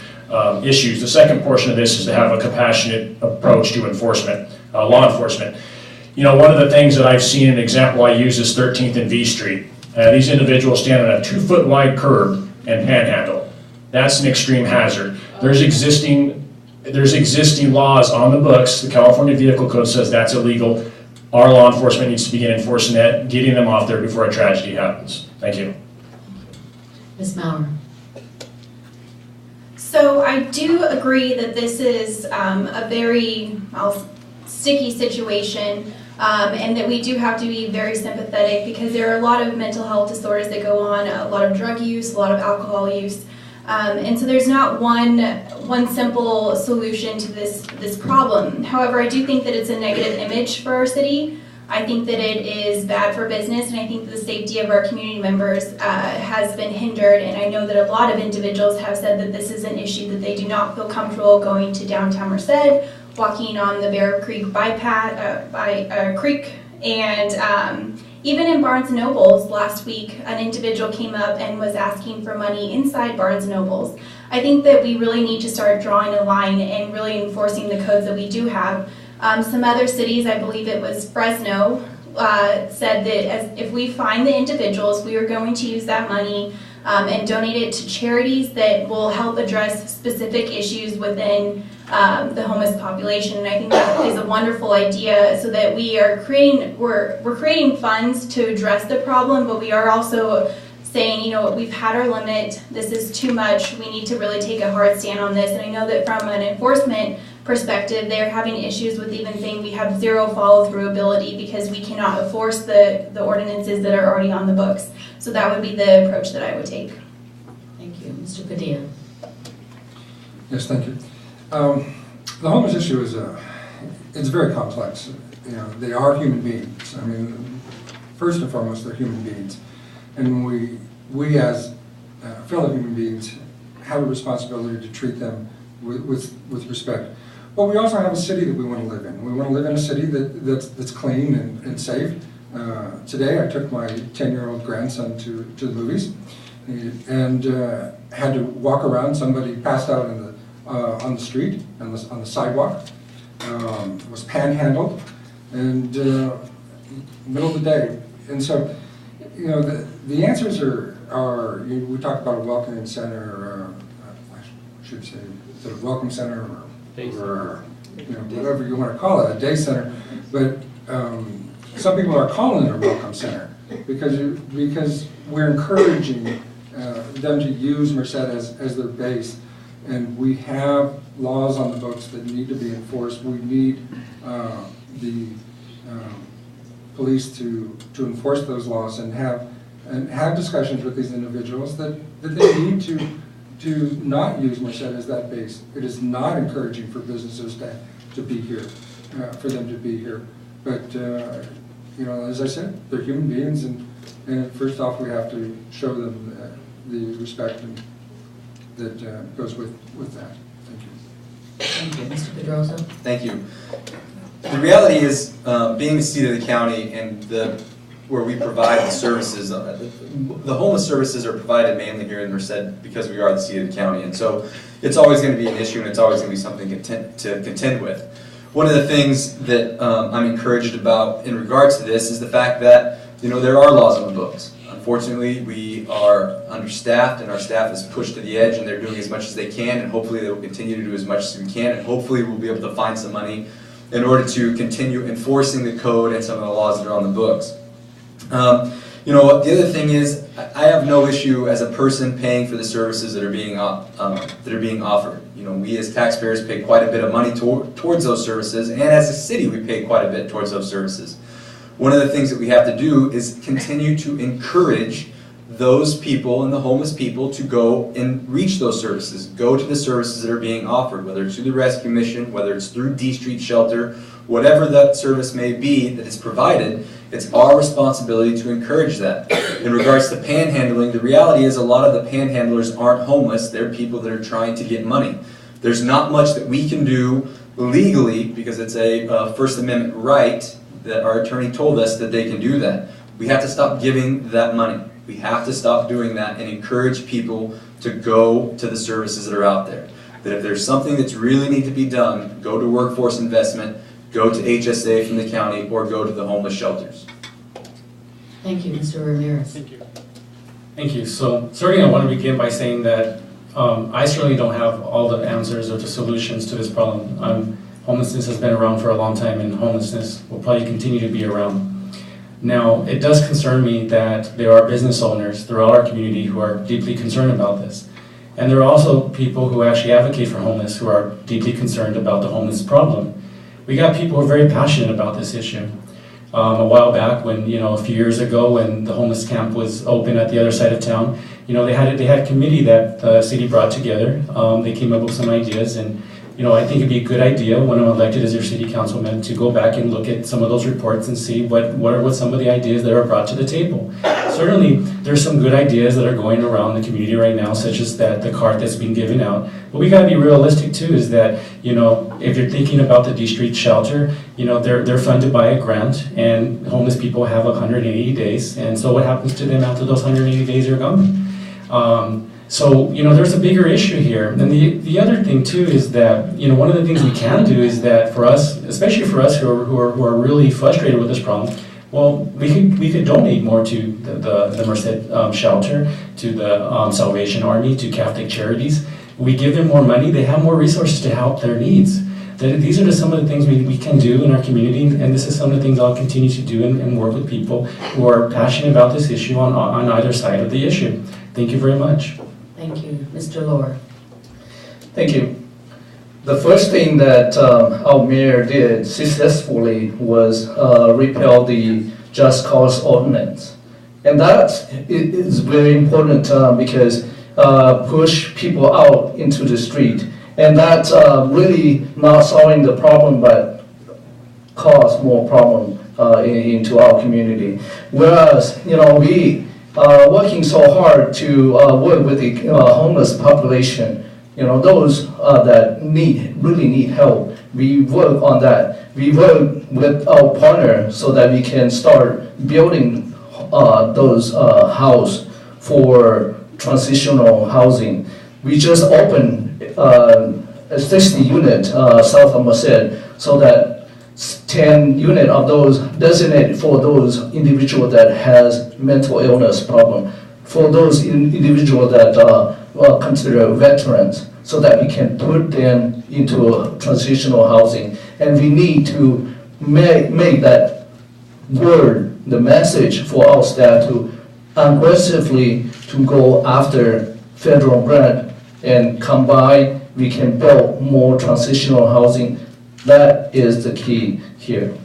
issues. The second portion of this is to have a compassionate approach to enforcement, law enforcement. One of the things that I've seen, an example I use is 13th and V Street. These individuals stand on a 2-foot wide curb and panhandle. That's an extreme hazard. There's existing laws on the books. The California Vehicle Code says that's illegal. our law enforcement needs to begin enforcing that, getting them off there before a tragedy happens. Thank you. Ms. Maurer. So I do agree that this is a very sticky situation, and that we do have to be very sympathetic because there are a lot of mental health disorders that go on, a lot of drug use, a lot of alcohol use, and so there's not one simple solution to this problem. However, I do think that it's a negative image for our city. I think that it is bad for business, and I think that the safety of our community members has been hindered, and I know that a lot of individuals have said that this is an issue that they do not feel comfortable going to downtown Merced, walking on the Bear Creek Creek, and even in Barnes & Noble's last week, an individual came up and was asking for money inside Barnes & Noble's. I think that we really need to start drawing a line and really enforcing the codes that we do have. Some other cities, I believe it was Fresno, said that if we find the individuals, we are going to use that money and donate it to charities that will help address specific issues within the homeless population. And I think that is a wonderful idea, so that we are we're creating funds to address the problem, but we are also saying, you know, we've had our limit, this is too much, we need to really take a hard stand on this. And I know that from an enforcement perspective, they're having issues with even saying we have zero follow-through ability because we cannot enforce the ordinances that are already on the books. So that would be the approach that I would take. Thank you. Mr. Padilla. Yes, thank you. The homeless issue is it's very complex. You know, they are human beings. I mean, first and foremost, they're human beings, and we as fellow human beings have a responsibility to treat them with respect. But we also have a city that we want to live in. We want to live in a city that's clean and safe. Today, I took my 10-year-old grandson to the movies, and had to walk around. Somebody passed out on the street, on the sidewalk, was panhandled, and middle of the day. And so, you know, the answers are we talked about a welcoming center, I should say, is it a welcome center, or you know, whatever you want to call it, a day center. But some people are calling it a welcome center because we're encouraging them to use Merced as their base. And we have laws on the books that need to be enforced. We need the police to enforce those laws and have discussions with these individuals that they need to not use Merced as that base. It is not encouraging for businesses to be here, for them to be here. But you know, as I said, they're human beings, and first off, we have to show them the respect that goes with that. Thank you. Thank you. Mr. Pedrosa. Thank you. The reality is, being the seat of the county and where we provide the services, the homeless services are provided mainly here in Merced because we are the seat of the county, and so it's always going to be an issue, and it's always going to be something to contend with. One of the things that I'm encouraged about in regards to this is the fact that, you know, there are laws on the books. Unfortunately, we are understaffed, and our staff is pushed to the edge, and they're doing as much as they can, and hopefully they will continue to do as much as we can, and hopefully we'll be able to find some money in order to continue enforcing the code and some of the laws that are on the books. You know, the other thing is, I have no issue as a person paying for the services that are being offered. You know, we as taxpayers pay quite a bit of money towards those services, and as a city we pay quite a bit towards those services. One of the things that we have to do is continue to encourage those people and the homeless people to go and reach those services, go to the services that are being offered, whether it's through the rescue mission, whether it's through D Street Shelter, whatever that service may be that is provided. It's our responsibility to encourage that. In regards to panhandling, the reality is a lot of the panhandlers aren't homeless, they're people that are trying to get money. There's not much that we can do legally, because it's a First Amendment right, that our attorney told us that they can do that. We have to stop giving that money. We have to stop doing that and encourage people to go to the services that are out there. That if there's something that's really need to be done, go to workforce investment, go to HSA from the county, or go to the homeless shelters. Thank you, Mr. Ramirez. Thank you. Thank you. So certainly I want to begin by saying that I certainly don't have all the answers or the solutions to this problem. I'm Homelessness has been around for a long time, and homelessness will probably continue to be around. Now, it does concern me that there are business owners throughout our community who are deeply concerned about this. And there are also people who actually advocate for homeless who are deeply concerned about the homeless problem. We got people who are very passionate about this issue. A while back, when a few years ago, when the homeless camp was open at the other side of town, they had a committee that the city brought together. They came up with some ideas, and I think it'd be a good idea when I'm elected as your city councilman to go back and look at some of those reports and see what are some of the ideas that are brought to the table. Certainly, there's some good ideas that are going around the community right now, such as the cart that's being given out. But we got to be realistic too. Is that if you're thinking about the D Street shelter, they're funded by a grant, and homeless people have 180 days. And so, what happens to them after those 180 days are gone? So, there's a bigger issue here. And the other thing too is that, one of the things we can do is that for us, especially for us who are really frustrated with this problem, well, we could donate more to the Merced shelter, to the Salvation Army, to Catholic Charities. We give them more money, they have more resources to help their needs. These are just some of the things we can do in our community, and this is some of the things I'll continue to do and work with people who are passionate about this issue on either side of the issue. Thank you very much. Thank you. Mr. Lohr. Thank you. The first thing that our mayor did successfully was repeal the Just Cause ordinance. And that is very important because push people out into the street. And that's really not solving the problem, but cause more problem into our community. Whereas, we are working so hard to work with the homeless population. Those that really need help. We work on that. We work with our partner so that we can start building those houses for transitional housing. We just opened a 60 unit south of Merced, so that 10 unit of those designated for those individuals that has mental illness problem, for those individuals that are considered veterans, so that we can put them into transitional housing. And we need to make that word, the message for our staff to aggressively to go after federal grant and combine, we can build more transitional housing. That is the key here.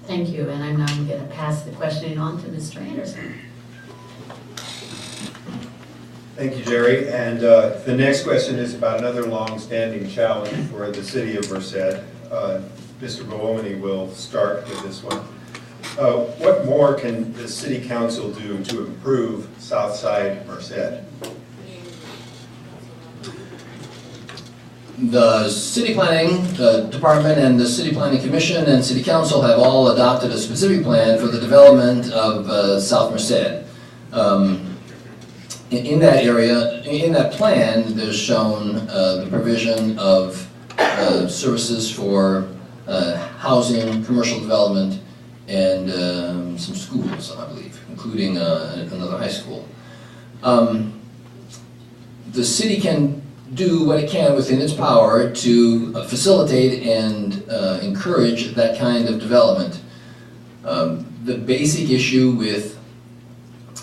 Thank you, and I'm now going to pass the questioning on to Mr. Anderson. Thank you, Jerry. And the next question is about another long-standing challenge for the city of Merced. Mr. Boomany will start with this one. What more can the city council do to improve Southside Merced? The city planning department and the city planning commission and city council have all adopted a specific plan for the development of South Merced. In that area, in that plan, there's shown the provision of services for housing, commercial development, and some schools, I believe, including another high school. The city can do what it can within its power to facilitate and encourage that kind of development. The basic issue with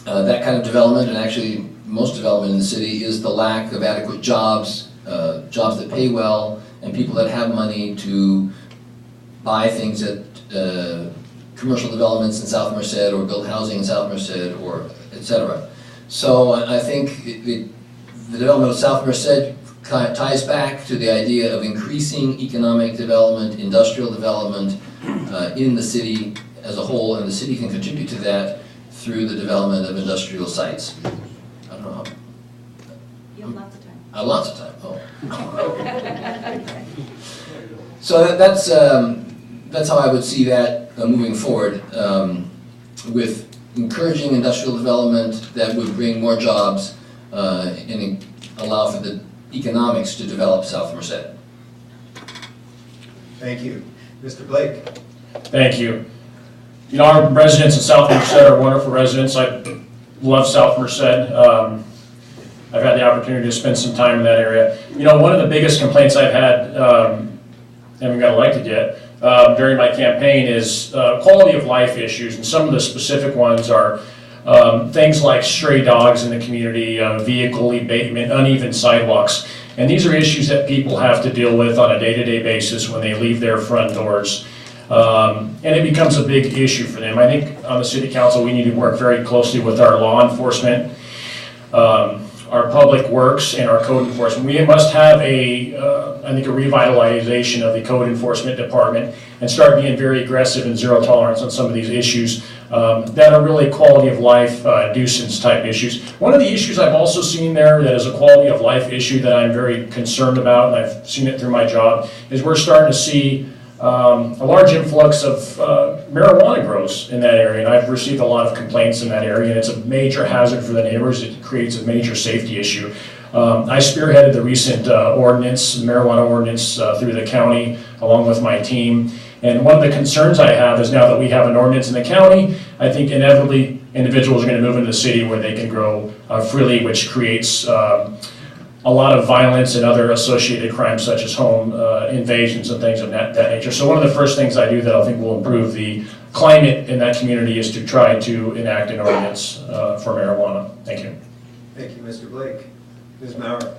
that kind of development, and actually most development in the city, is the lack of adequate jobs, jobs that pay well, and people that have money to buy things at commercial developments in South Merced or build housing in South Merced, or etc. So I think the development of South Merced ties back to the idea of increasing economic development, industrial development in the city as a whole, and the city can contribute to that through the development of industrial sites. I don't know how. You have lots of time. I have lots of time. Oh. So that's how I would see that moving forward, with encouraging industrial development that would bring more jobs and allow for the economics to develop South Merced. Thank you. Mr. Blake. Thank you. Our residents in South Merced are wonderful residents. I love South Merced. I've had the opportunity to spend some time in that area. One of the biggest complaints I've had, haven't got elected yet, during my campaign is quality of life issues, and some of the specific ones are things like stray dogs in the community, vehicle abatement, uneven sidewalks. And these are issues that people have to deal with on a day-to-day basis when they leave their front doors. And it becomes a big issue for them. I think on the City Council we need to work very closely with our law enforcement, our public works, and our code enforcement. We must have I think a revitalization of the code enforcement department and start being very aggressive and zero tolerance on some of these issues that are really quality of life nuisance type issues. One of the issues I've also seen there that is a quality of life issue that I'm very concerned about, and I've seen it through my job, is we're starting to see a large influx of marijuana grows in that area, and I've received a lot of complaints in that area, and it's a major hazard for the neighbors. It creates a major safety issue. I spearheaded the recent marijuana ordinance through the county along with my team, and one of the concerns I have is now that we have an ordinance in the county, I think inevitably individuals are going to move into the city where they can grow freely, which creates a lot of violence and other associated crimes such as home invasions and things of that nature. So one of the first things I do that I think will improve the climate in that community is to try to enact an ordinance for marijuana. Thank you. Thank you, Mr. Blake. Ms. Maurer.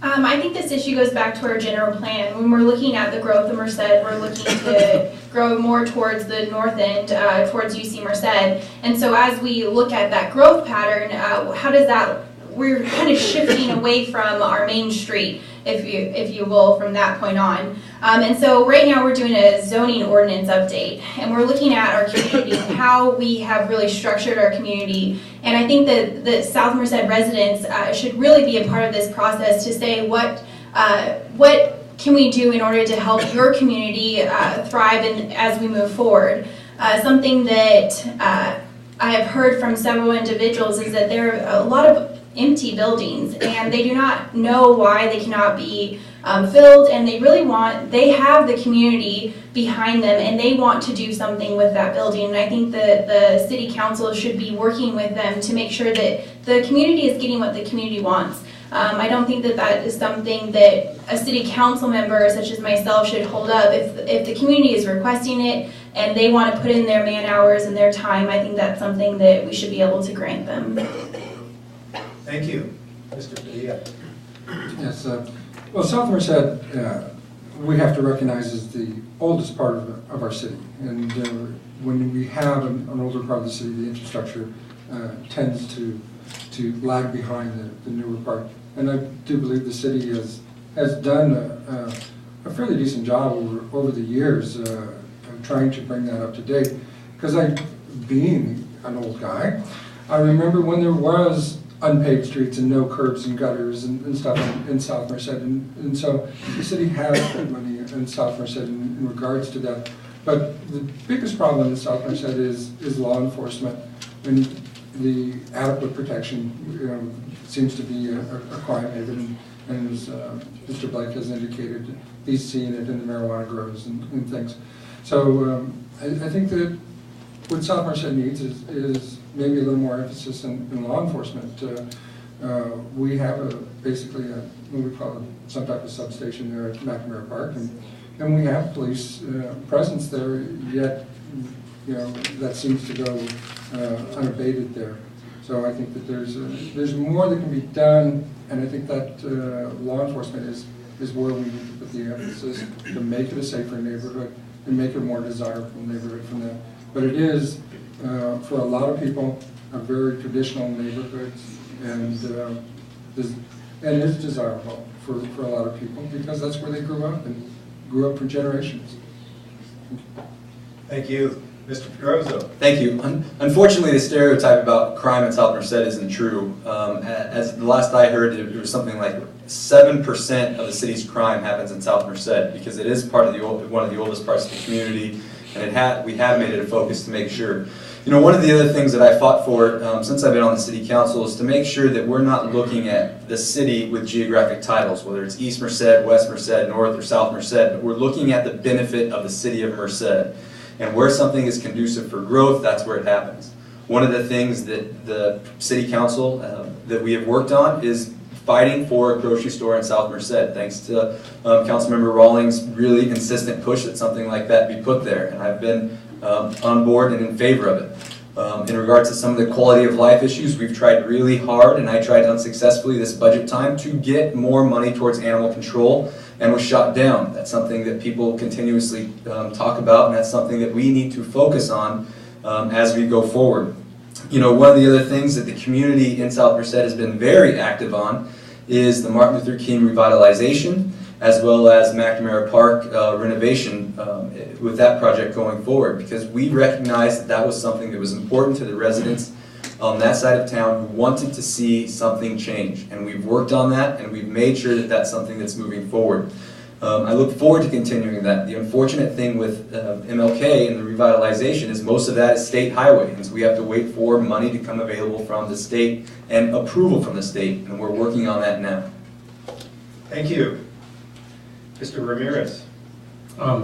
I think this issue goes back to our general plan. When we're looking at the growth of Merced, we're looking to grow more towards the north end, towards UC Merced. And so as we look at that growth pattern, how does that, we're kind of shifting away from our main street, if you will, from that point on. And so right now we're doing a zoning ordinance update, and we're looking at our community and how we have really structured our community. And I think that the South Merced residents should really be a part of this process to say what can we do in order to help your community thrive and as we move forward. Something that I have heard from several individuals is that there are a lot of empty buildings and they do not know why they cannot be filled, and they have the community behind them and they want to do something with that building. And I think that the city council should be working with them to make sure that the community is getting what the community wants. I don't think that that is something that a city council member such as myself should hold up. If the community is requesting it and they want to put in their man hours and their time, I think that's something that we should be able to grant them. Thank you. Mr. Padilla. Yes, well, South Merced, we have to recognize is the oldest part of our city. And when we have an older part of the city, the infrastructure tends to lag behind the newer part. And I do believe the city has done a fairly decent job over the years trying to bring that up to date. Because being an old guy, I remember when there was unpaved streets and no curbs and gutters and stuff in South Merced, and so the city has spent money in South Merced in regards to that. But the biggest problem in South Merced is law enforcement, and the adequate protection seems to be a crime haven, and as Mr. Blake has indicated, he's seeing it in the marijuana grows and things. So I think that what South Merced needs is maybe a little more emphasis in law enforcement. We have basically what we call some type of substation there at McNamara Park, and we have police presence there, yet that seems to go unabated there. So I think that there's more that can be done, and I think that law enforcement is where we need to put the emphasis to make it a safer neighborhood and make it a more desirable neighborhood from that. But it is, for a lot of people, a very traditional neighborhood, and is desirable for a lot of people because that's where they grew up and grew up for generations. Thank you. Mr. Pedroso. Thank you. Unfortunately, the stereotype about crime in South Merced isn't true. As the last I heard, it was something like 7% of the city's crime happens in South Merced because it is part of one of the oldest parts of the community, and we have made it a focus to make sure. One of the other things that I fought for since I've been on the city council is to make sure that we're not looking at the city with geographic titles, whether it's East Merced, West Merced, North or South Merced, but we're looking at the benefit of the city of Merced. And where something is conducive for growth, that's where it happens. One of the things that the city council that we have worked on is fighting for a grocery store in South Merced. Thanks to Councilmember Rawlings' really insistent push that something like that be put there, and I've been on board and in favor of it. In regards to some of the quality of life issues, we've tried really hard, and I tried unsuccessfully this budget time, to get more money towards animal control, and was shot down. That's something that people continuously talk about, and that's something that we need to focus on as we go forward. You know, one of the other things that the community in South Merced has been very active on is the Martin Luther King revitalization, as well as McNamara Park renovation with that project going forward, because we recognized that that was something that was important to the residents on that side of town who wanted to see something change. And we've worked on that, and we've made sure that that's something that's moving forward. I look forward to continuing that. The unfortunate thing with MLK and the revitalization is most of that is state highway, and so we have to wait for money to come available from the state and approval from the state, and we're working on that now. Thank you. Mr. Ramirez.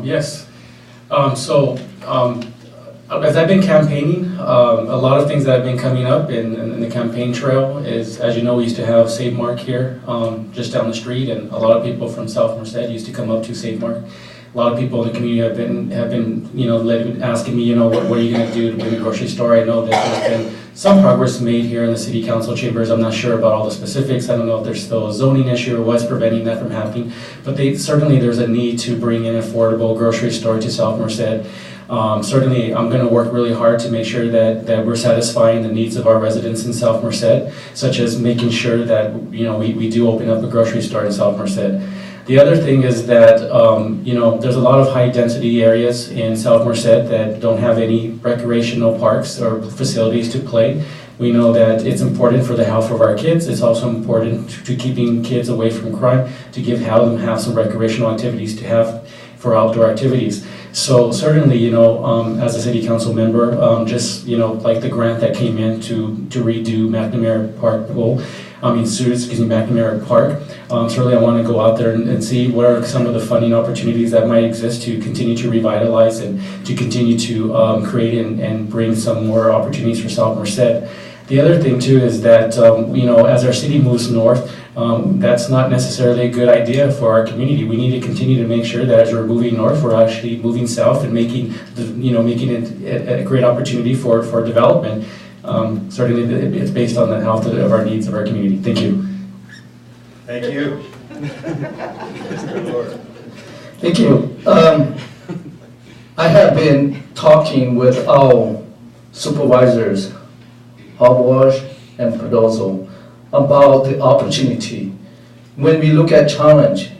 Yes. As I've been campaigning, a lot of things that have been coming up in the campaign trail is, as you know, we used to have Save Mark here just down the street, and a lot of people from South Merced used to come up to Save Mark. A lot of people in the community have been asking me, what are you going to do to bring a grocery store? I know that there's been some progress made here in the city council chambers. I'm not sure about all the specifics. I don't know if there's still a zoning issue or what's preventing that from happening, but certainly there's a need to bring an affordable grocery store to South Merced. Certainly, I'm going to work really hard to make sure that we're satisfying the needs of our residents in South Merced, such as making sure that we do open up a grocery store in South Merced. The other thing is that there's a lot of high-density areas in South Merced that don't have any recreational parks or facilities to play. We know that it's important for the health of our kids. It's also important to keeping kids away from crime, to have them have some recreational activities to have for outdoor activities. So certainly, as a city council member, like the grant that came in to redo McNamara Park. Certainly I want to go out there and see what are some of the funding opportunities that might exist to continue to revitalize and to continue to create and bring some more opportunities for South Merced. The other thing too is that, as our city moves north, that's not necessarily a good idea for our community. We need to continue to make sure that as we're moving north, we're actually moving south and making it a great opportunity for development. Certainly it's based on the health of our needs of our community. Thank you. Thank you. Thank you. I have been talking with our supervisors, Hogwash and Pedozzo, about the opportunity. When we look at challenge,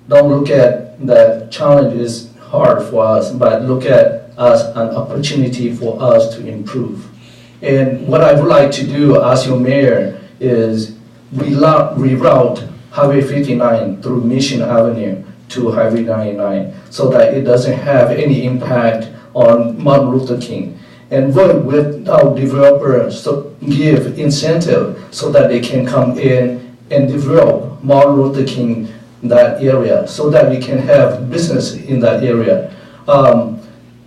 don't look at that challenge is hard for us, but look at as an opportunity for us to improve. And what I would like to do as your mayor is reroute Highway 59 through Mission Avenue to Highway 99 so that it doesn't have any impact on Martin Luther King. And work with our developers to give incentive so that they can come in and develop Martin Luther King that area so that we can have business in that area.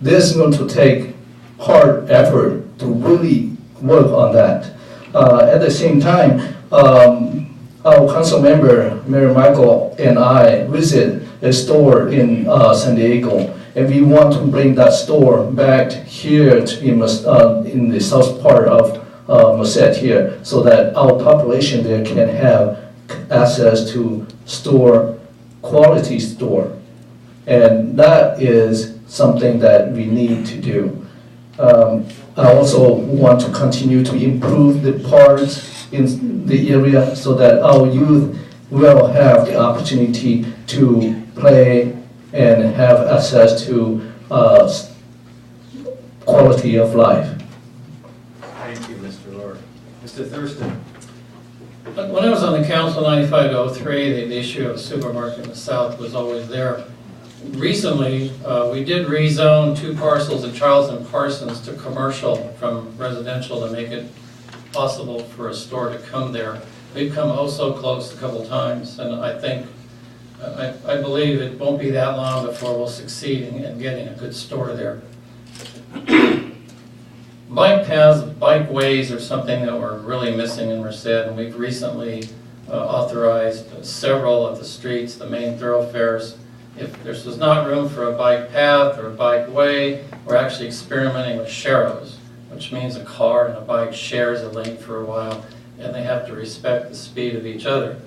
This is going to take hard effort to really work on that. At the same time, our council member, Mayor Michael, and I visit a store in San Diego, and we want to bring that store back here in the south part of Merced here, so that our population there can have access to quality store. And that is something that we need to do. I also want to continue to improve the parks in the area so that our youth will have the opportunity to play and have access to quality of life. Thank you, Mr. Lord. Mr. Thurston. When I was on the council 95-03, the issue of a supermarket in the south was always there. Recently, we did rezone 2 parcels in Charles and Parsons to commercial from residential to make it possible for a store to come there. We've come oh so close a couple times, and I think, I believe it won't be that long before we'll succeed in getting a good store there. Bike paths, bike ways are something that we're really missing in Merced, and we've recently authorized several of the streets, the main thoroughfares. If there's not room for a bike path or a bike way, we're actually experimenting with sharrows, which means a car and a bike shares a lane for a while, and they have to respect the speed of each other.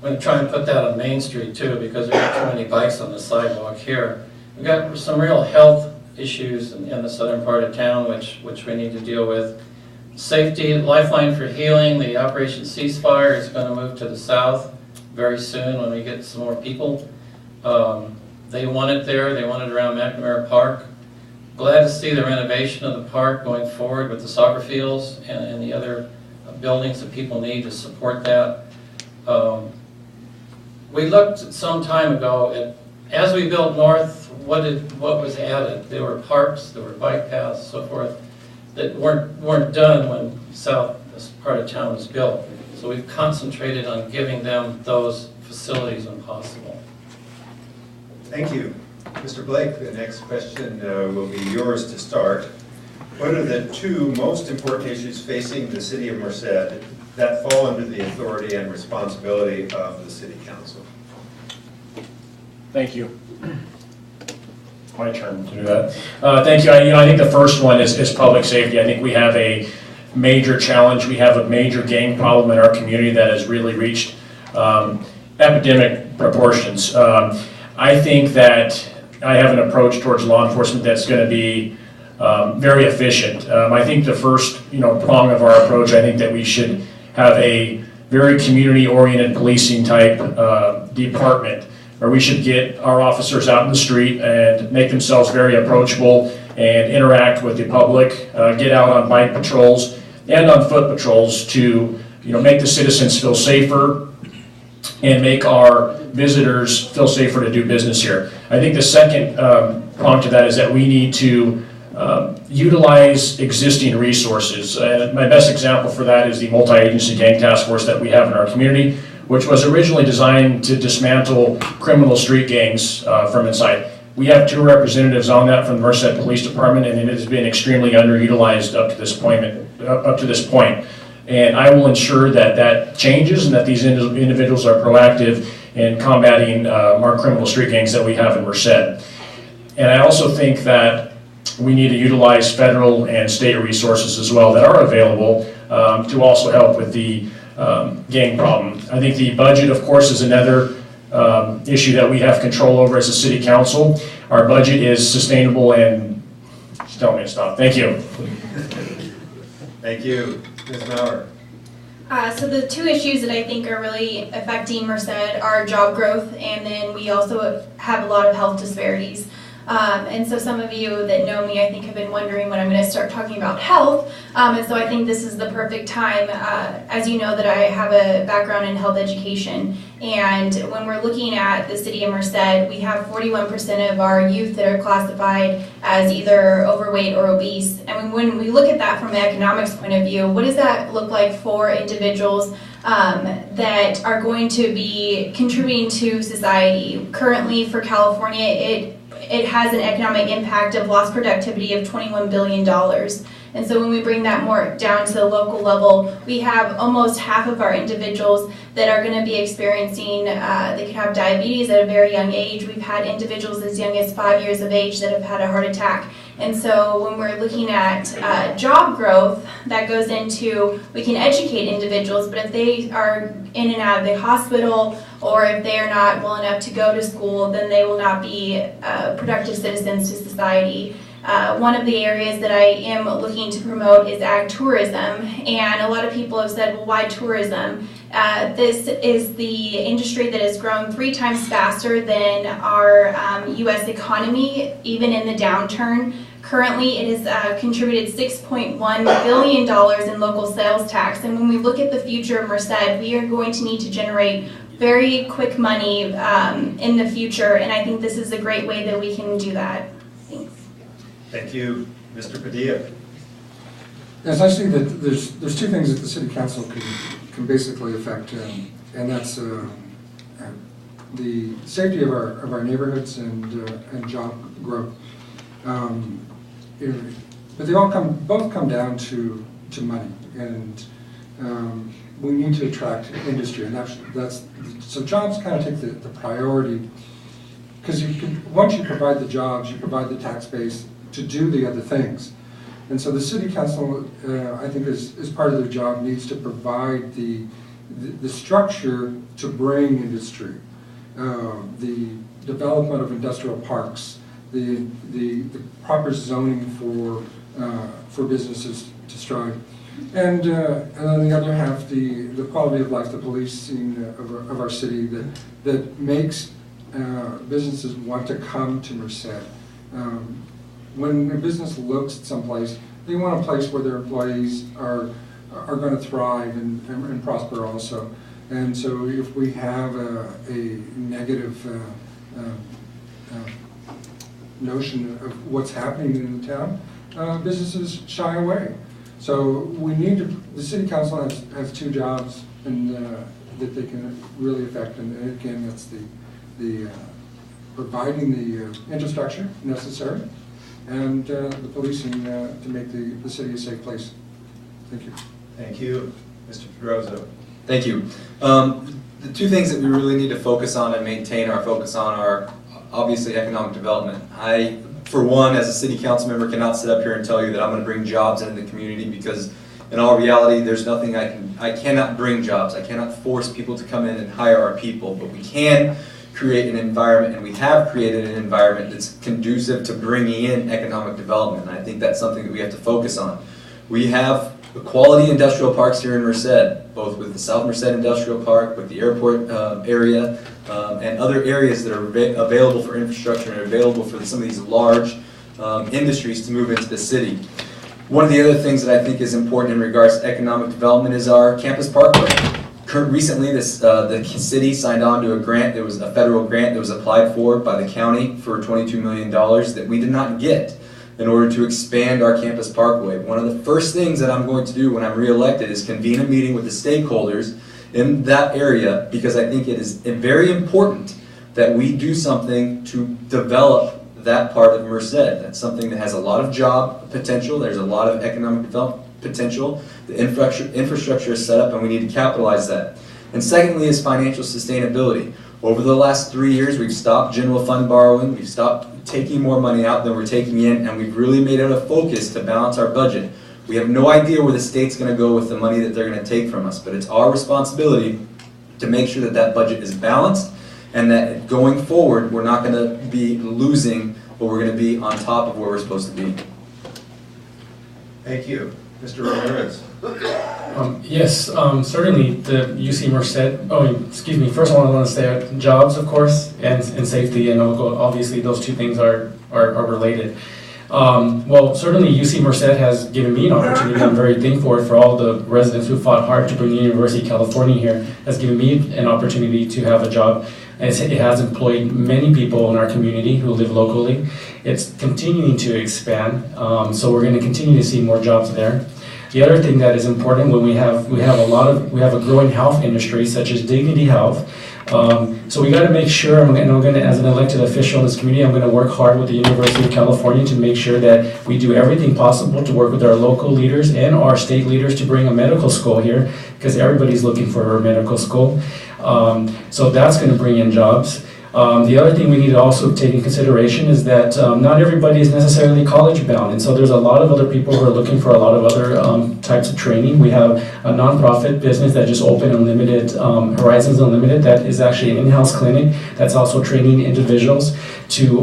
We're going to try and put that on Main Street too, because there are too many bikes on the sidewalk here. We've got some real health issues in the southern part of town, which we need to deal with. Safety, Lifeline for Healing, the Operation Ceasefire is going to move to the south very soon when we get some more people. They want it there, they want it around McNamara Park. Glad to see the renovation of the park going forward with the soccer fields and the other buildings that people need to support that. We looked some time ago at, as we built north, what was added. There were parks, there were bike paths, so forth, that weren't done when south, this part of town was built. So we've concentrated on giving them those facilities when possible. Thank you. Mr. Blake, the next question will be yours to start. What are the two most important issues facing the city of Merced that fall under the authority and responsibility of the city council? Thank you. My turn to do that. Thank you. I think the first one is public safety. I think we have a major challenge. We have a major gang problem in our community that has really reached epidemic proportions. I think that I have an approach towards law enforcement that's going to be very efficient. I think the first prong of our approach, I think that we should have a very community-oriented policing type department, where we should get our officers out in the street and make themselves very approachable and interact with the public, get out on bike patrols and on foot patrols to make the citizens feel safer and make our visitors feel safer to do business here. I think the second prong to that is that we need to utilize existing resources. My best example for that is the multi-agency gang task force that we have in our community, which was originally designed to dismantle criminal street gangs from inside. We have 2 representatives on that from the Merced Police Department, and it has been extremely underutilized up to this point. And I will ensure that that changes and that these individuals are proactive in combating our criminal street gangs that we have in Merced. And I also think that we need to utilize federal and state resources as well that are available to also help with the gang problem. I think the budget, of course, is another issue that we have control over as a city council. Our budget is sustainable and, just tell me to stop. Thank you. Thank you. Ms. Maurer. So the 2 issues that I think are really affecting Merced are job growth, and then we also have a lot of health disparities. And so some of you that know me, I think, have been wondering when I'm going to start talking about health. And so I think this is the perfect time. As you know, that I have a background in health education. And when we're looking at the city of Merced, we have 41% of our youth that are classified as either overweight or obese. And when we look at that from an economics point of view, what does that look like for individuals that are going to be contributing to society? Currently, for California, it has an economic impact of lost productivity of $21 billion. And so when we bring that more down to the local level, we have almost half of our individuals that are going to be experiencing, they could have diabetes at a very young age. We've had individuals as young as 5 years of age that have had a heart attack. And so when we're looking at job growth, that goes into, we can educate individuals, but if they are in and out of the hospital, or if they are not well enough to go to school, then they will not be productive citizens to society. One of the areas that I am looking to promote is ag tourism, and a lot of people have said, well, why tourism? This is the industry that has grown 3 times faster than our U.S. economy, even in the downturn. Currently, it has contributed $6.1 billion in local sales tax, and when we look at the future of Merced, we are going to need to generate very quick money in the future, and I think this is a great way that we can do that. Thanks. Thank you. Mr. Padilla. Yes, I see that there's 2 things that the city council can basically affect, and that's the safety of our neighborhoods and job growth. But they both come down to money, and we need to attract industry, and so jobs kind of take the priority, because once you provide the jobs, you provide the tax base to do the other things. And so the city council, I think, as part of their job, needs to provide the structure to bring industry, the development of industrial parks, the proper zoning for businesses to strive, and on the other half, the quality of life, the policing of our city that makes businesses want to come to Merced. When a business looks at someplace, they want a place where their employees are going to thrive and prosper also. And so if we have a negative notion of what's happening in the town, businesses shy away. So we need to, the city council has two jobs and that they can really affect, and again, that's the providing the infrastructure necessary and the policing to make the city a safe place. Thank you. Thank you. Mr. Pedroza. Thank you. The two things that we really need to focus on and maintain our focus on are obviously economic development. I, for one, as a city council member, cannot sit up here and tell you that I'm going to bring jobs into the community, because in all reality, there's nothing I cannot bring jobs. I cannot force people to come in and hire our people, but we can create an environment, and we have created an environment that's conducive to bringing in economic development. And I think that's something that we have to focus on. We have quality industrial parks here in Merced, both with the South Merced Industrial Park, with the airport area, and other areas that are available for infrastructure and available for some of these large industries to move into the city. One of the other things that I think is important in regards to economic development is our campus parkway. Recently, the city signed on to a grant. There was a federal grant that was applied for by the county for $22 million that we did not get in order to expand our campus parkway. One of the first things that I'm going to do when I'm re-elected is convene a meeting with the stakeholders in that area, because I think it is very important that we do something to develop that part of Merced. That's something that has a lot of job potential. There's a lot of economic development potential. The infrastructure is set up, and we need to capitalize that. And secondly is financial sustainability. Over the last 3 years, we've stopped general fund borrowing. We've stopped taking more money out than we're taking in, and we've really made it a focus to balance our budget. We have no idea where the state's going to go with the money that they're going to take from us, but it's our responsibility to make sure that that budget is balanced, and that going forward, we're not going to be losing, but we're going to be on top of where we're supposed to be. Thank you. Mr. Ramirez. Yes, certainly the UC Merced, first of all I want to say jobs, of course, and safety, and obviously those two things are related. Well, certainly UC Merced has given me an opportunity. I'm very thankful for all the residents who fought hard to bring the University of California here. Has given me an opportunity to have a job. It has employed many people in our community who live locally. It's continuing to expand, so we're going to continue to see more jobs there. The other thing that is important when we have a growing health industry such as Dignity Health. So we got to make sure, and I'm going to, as an elected official in this community, I'm going to work hard with the University of California to make sure that we do everything possible to work with our local leaders and our state leaders to bring a medical school here, because everybody's looking for a medical school. So that's going to bring in jobs. The other thing we need to also take in consideration is that not everybody is necessarily college bound, and so there's a lot of other people who are looking for a lot of other types of training. We have a nonprofit business that just opened, Horizons Unlimited, that is actually an in-house clinic that's also training individuals to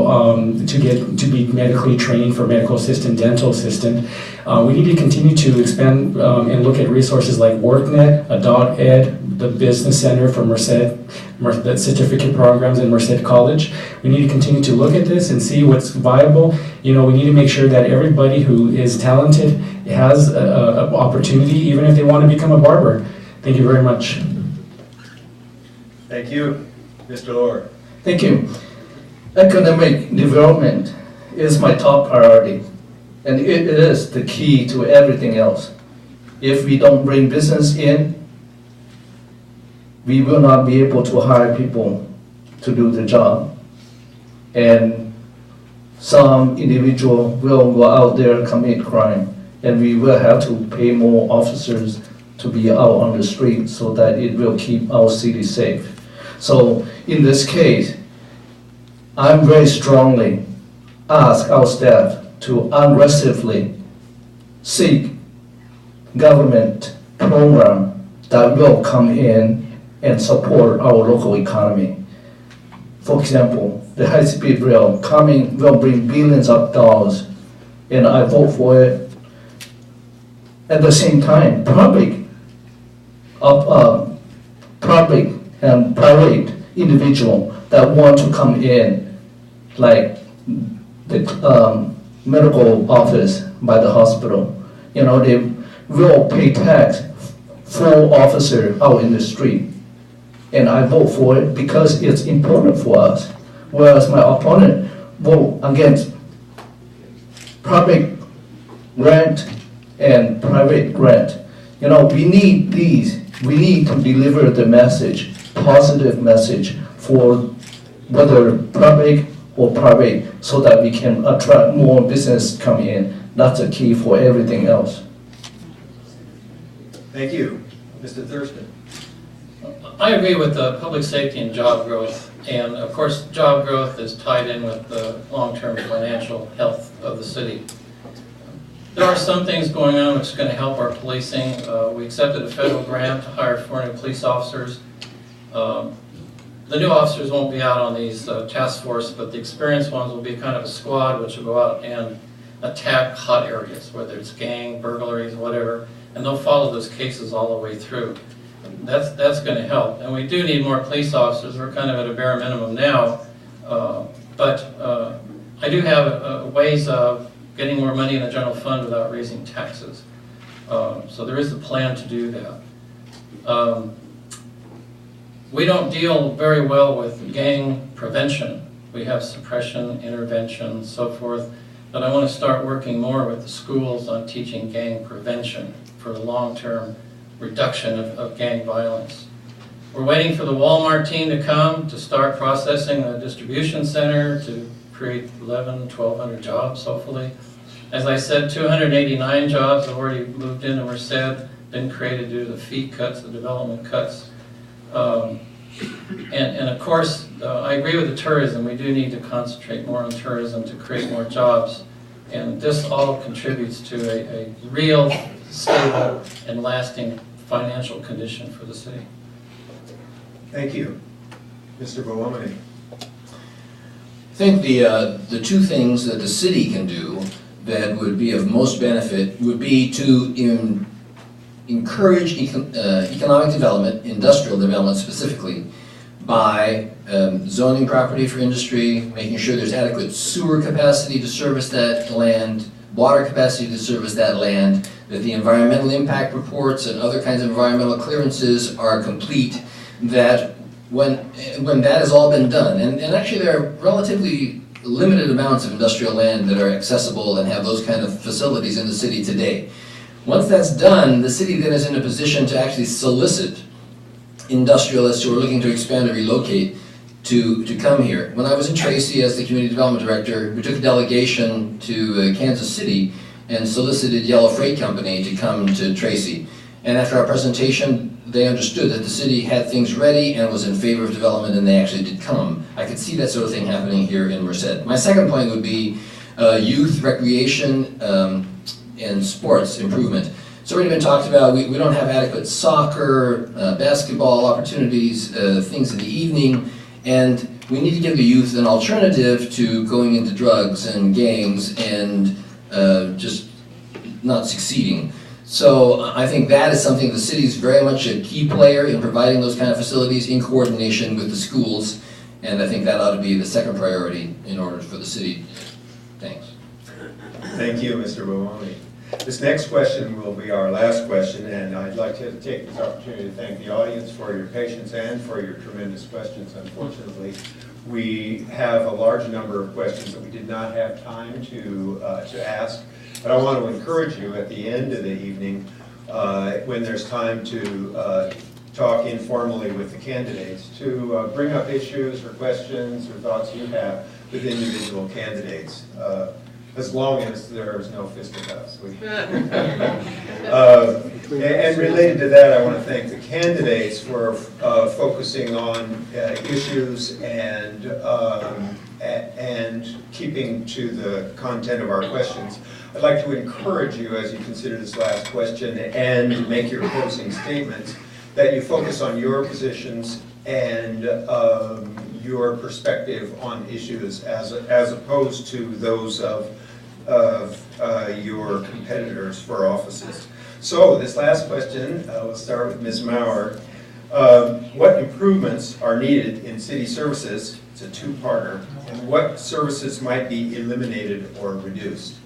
be medically trained for medical assistant, dental assistant. We need to continue to expand and look at resources like WorkNet, Adult Ed, the Business Center for Merced, the certificate programs in Merced College. We need to continue to look at this and see what's viable. We need to make sure that everybody who is talented has an opportunity, even if they want to become a barber. Thank you very much. Thank you. Mr. Lohr. Thank you. Economic development is my top priority, and it is the key to everything else. If we don't bring business in, we will not be able to hire people to do the job. And some individual will go out there and commit crime, and we will have to pay more officers to be out on the street so that it will keep our city safe. So in this case, I'm very strongly ask our staff to aggressively seek government program that will come in and support our local economy. For example, the high-speed rail coming will bring billions of dollars, and I vote for it. At the same time, public and private individual that want to come in, like the medical office by the hospital, you know, they will pay tax for officer out in the street. And I vote for it because it's important for us. Whereas my opponent vote against public rent and private rent. You know, we need these. We need to deliver the message, positive message for whether public or private, so that we can attract more business come in. That's a key for everything else. Thank you. Mr. Thurston. I agree with the public safety and job growth, and of course job growth is tied in with the long-term financial health of the city. There are some things going on which is going to help our policing. We accepted a federal grant to hire 4 new police officers. The new officers won't be out on these task force, but the experienced ones will be kind of a squad which will go out and attack hot areas, whether it's gang, burglaries, whatever, and they'll follow those cases all the way through. That's going to help. And we do need more police officers. We're kind of at a bare minimum now, but I do have ways of getting more money in the general fund without raising taxes. So there is a plan to do that. We don't deal very well with gang prevention. We have suppression, intervention, so forth. But I want to start working more with the schools on teaching gang prevention for the long-term reduction of gang violence. We're waiting for the Walmart team to come to start processing the distribution center to create 1,200 jobs, hopefully. As I said, 289 jobs have already moved into Merced, been created due to the fee cuts, the development cuts. And of course, I agree with the tourism. We do need to concentrate more on tourism to create more jobs. And this all contributes to a real, stable, and lasting financial condition for the city. Thank you. Mr. Bowomany. I think the 2 things that the city can do that would be of most benefit would be to encourage economic development, industrial development specifically, by zoning property for industry, making sure there's adequate sewer capacity to service that land, water capacity to service that land, that the environmental impact reports and other kinds of environmental clearances are complete, that when that has all been done, and actually there are relatively limited amounts of industrial land that are accessible and have those kind of facilities in the city today. Once that's done, the city then is in a position to actually solicit industrialists who are looking to expand or relocate to come here. When I was in Tracy as the community development director, we took a delegation to Kansas City and solicited Yellow Freight Company to come to Tracy. And after our presentation, they understood that the city had things ready and was in favor of development, and they actually did come. I could see that sort of thing happening here in Merced. My second point would be youth, recreation, and sports improvement. It's already been talked about. We don't have adequate soccer, basketball opportunities, things in the evening, and we need to give the youth an alternative to going into drugs and gangs and just not succeeding. So I think that is something the city is very much a key player in providing those kind of facilities in coordination with the schools, and I think that ought to be the second priority in order for the city. Thanks. Thank you, Mr. Bowomany. This next question will be our last question, and I'd like to take this opportunity to thank the audience for your patience and for your tremendous questions. Unfortunately, we have a large number of questions that we did not have time to ask, but I want to encourage you at the end of the evening, when there's time to talk informally with the candidates, to bring up issues or questions or thoughts you have with individual candidates. As long as there is no fisticuffs. And related to that, I want to thank the candidates for focusing on issues and keeping to the content of our questions. I'd like to encourage you, as you consider this last question and make your closing statements, that you focus on your positions and your perspective on issues as opposed to those of your competitors for offices. So this last question, we'll start with Ms. Maurer. What improvements are needed in city services? It's a two-parter. And what services might be eliminated or reduced?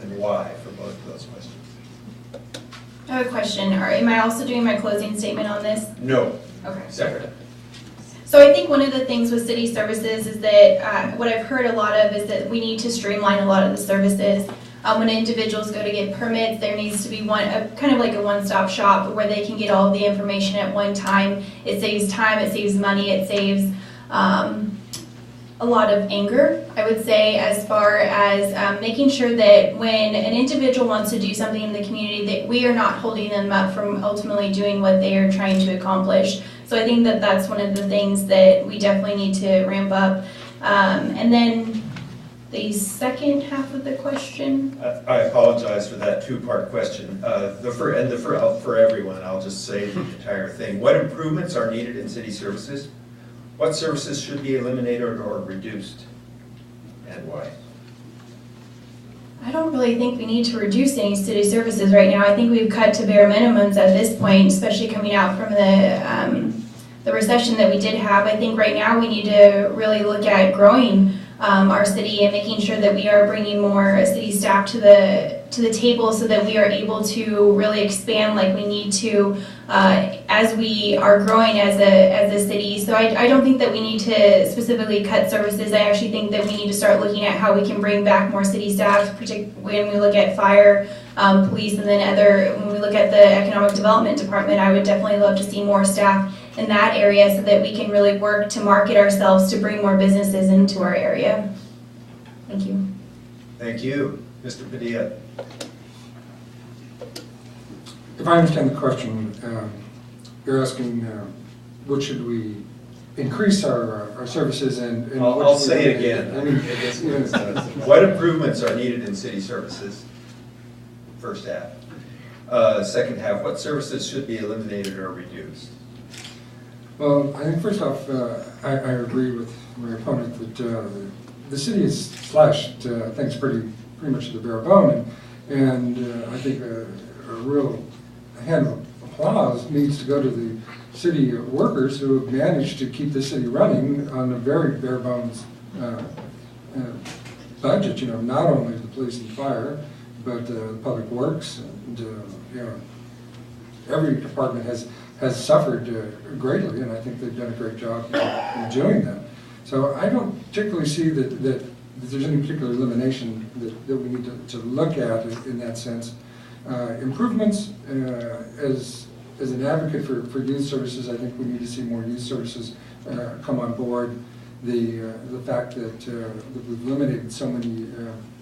And why for both of those questions? I have a question. Am I also doing my closing statement on this? No. Okay. Separate. So I think one of the things with city services is that what I've heard a lot of is that we need to streamline a lot of the services. When individuals go to get permits, there needs to be kind of like a one-stop shop where they can get all of the information at one time. It saves time, it saves money, it saves a lot of anger, I would say, as far as making sure that when an individual wants to do something in the community, that we are not holding them up from ultimately doing what they are trying to accomplish. So I think that that's one of the things that we definitely need to ramp up. And then the second half of the question. I apologize for that two-part question. For everyone, I'll just say the entire thing. What improvements are needed in city services? What services should be eliminated or reduced, and why? I don't really think we need to reduce any city services right now. I think we've cut to bare minimums at this point, especially coming out from the recession that we did have. I think right now we need to really look at growing our city and making sure that we are bringing more city staff to the table so that we are able to really expand like we need to as we are growing as a city. So I don't think that we need to specifically cut services. I actually think that we need to start looking at how we can bring back more city staff, particularly when we look at fire, police, and then when we look at the economic development department. I would definitely love to see more staff in that area so that we can really work to market ourselves to bring more businesses into our area. Thank you. Thank you. Mr. Padilla. If I understand the question, you're asking what should we increase our services and I'll say it again. What improvements are needed in city services? First half. Second half, what services should be eliminated or reduced? Well, I think first off, I agree with my opponent that the city is slashed things pretty much to the bare bone, and I think a real hand of applause needs to go to the city workers who have managed to keep the city running on a very bare bones budget. You know, not only the police and fire, but public works, and you know, every department has suffered greatly, and I think they've done a great job in doing that. So I don't particularly see that there's any particular elimination that we need to look at in that sense. Improvements, as an advocate for youth services, I think we need to see more youth services come on board. The fact that we've eliminated so many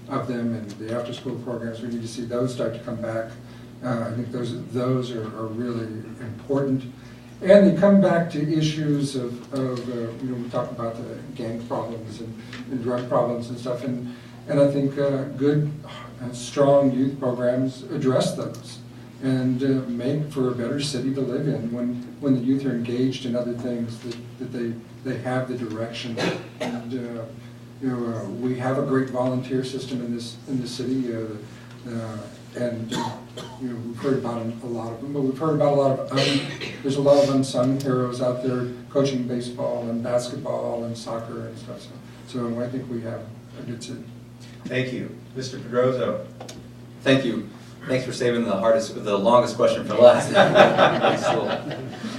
of them and the after-school programs, we need to see those start to come back. I think those are really important. And they come back to issues of you know, we talked about the gang problems and drug problems and stuff, and I think good, strong youth programs address those and make for a better city to live in when the youth are engaged in other things, that they have the direction. And you know, we have a great volunteer system in this city. And you know, we've heard about a lot of them, but we've heard about a lot of there's a lot of unsung heroes out there coaching baseball and basketball and soccer and stuff. So I think we have a good city. Thank you, Mr. Pedroso. Thank you. Thanks for saving the longest question for last.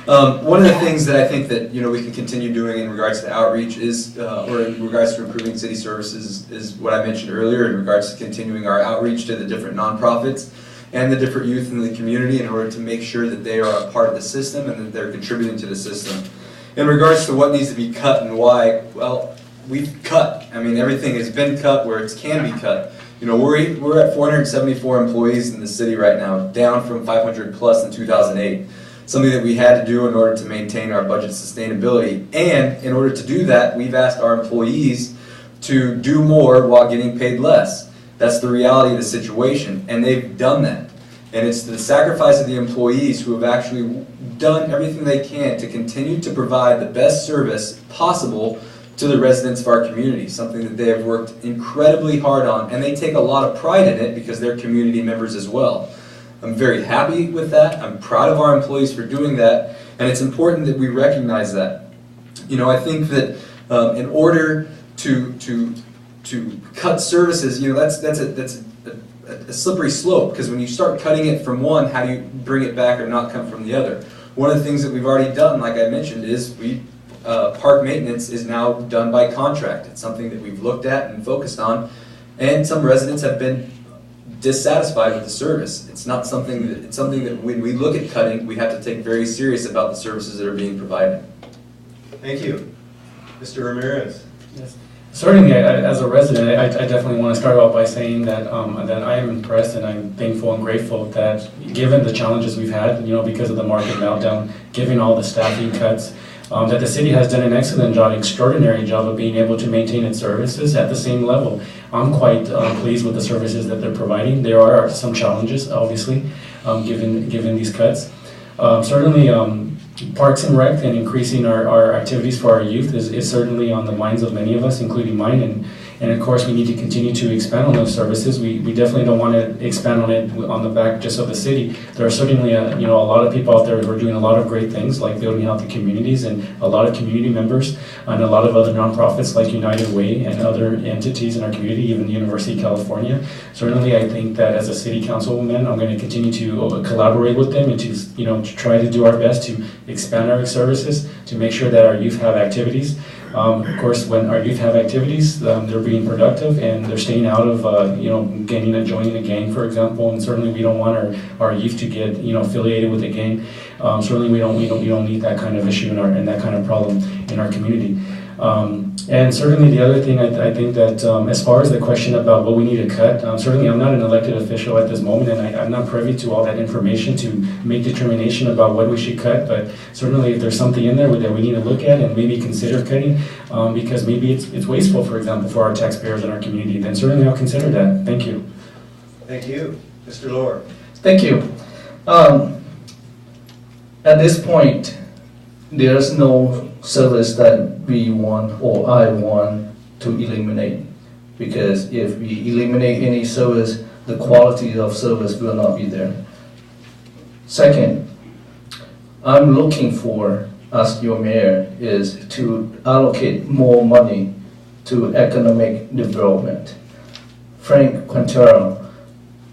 One of the things that I think that we can continue doing in regards to outreach is, or in regards to improving city services, is what I mentioned earlier in regards to continuing our outreach to the different nonprofits and the different youth in the community in order to make sure that they are a part of the system and that they're contributing to the system. In regards to what needs to be cut and why, well, we've cut. I mean, everything has been cut where it can be cut. You know, we're at 474 employees in the city right now, down from 500 plus in 2008. Something that we had to do in order to maintain our budget sustainability. And in order to do that, we've asked our employees to do more while getting paid less. That's the reality of the situation, and they've done that. And it's the sacrifice of the employees who have actually done everything they can to continue to provide the best service possible to the residents of our community, something that they have worked incredibly hard on, and they take a lot of pride in it because they're community members as well. I'm very happy with that. I'm proud of our employees for doing that, and it's important that we recognize that. You know, I think that in order to cut services, you know, that's a slippery slope, because when you start cutting it from one, how do you bring it back or not come from the other? One of the things that we've already done, like I mentioned, is park maintenance is now done by contract. It's something that we've looked at and focused on, and some residents have been dissatisfied with the service. It's something that when we look at cutting, we have to take very serious about the services that are being provided. Thank you. Mr. Ramirez. Yes. Certainly, as a resident, I definitely want to start off by saying that that I am impressed and I'm thankful and grateful that, given the challenges we've had, you know, because of the market meltdown, given all the staffing cuts, that the city has done an excellent job, extraordinary job of being able to maintain its services at the same level. I'm quite pleased with the services that they're providing. There are some challenges, obviously, given these cuts. Certainly, Parks and Rec and increasing our activities for our youth is certainly on the minds of many of us, including mine. And of course, we need to continue to expand on those services. We definitely don't want to expand on it on the back just of the city. There are certainly a lot of people out there who are doing a lot of great things, like building healthy communities, and a lot of community members, and a lot of other nonprofits like United Way and other entities in our community, even the University of California. Certainly, I think that as a city councilwoman, I'm going to continue to collaborate with them and to try to do our best to expand our services, to make sure that our youth have activities. Of course, when our youth have activities, they're being productive and they're staying out of, joining a gang, for example. And certainly, we don't want our youth to get, affiliated with a gang. Certainly, we don't need that kind of issue and that kind of problem in our community. And certainly, the other thing I think that as far as the question about what we need to cut, certainly I'm not an elected official at this moment, and I'm not privy to all that information to make determination about what we should cut. But certainly, if there's something in there that we need to look at and maybe consider cutting, because maybe it's wasteful, for example, for our taxpayers in our community, then certainly I'll consider that. Thank you. Thank you. Mr. Lohr. Thank you. At this point, there's no service that we want or I want to eliminate, because if we eliminate any service, the quality of service will not be there. Second, I'm looking for, as your mayor, is to allocate more money to economic development. Frank Quintero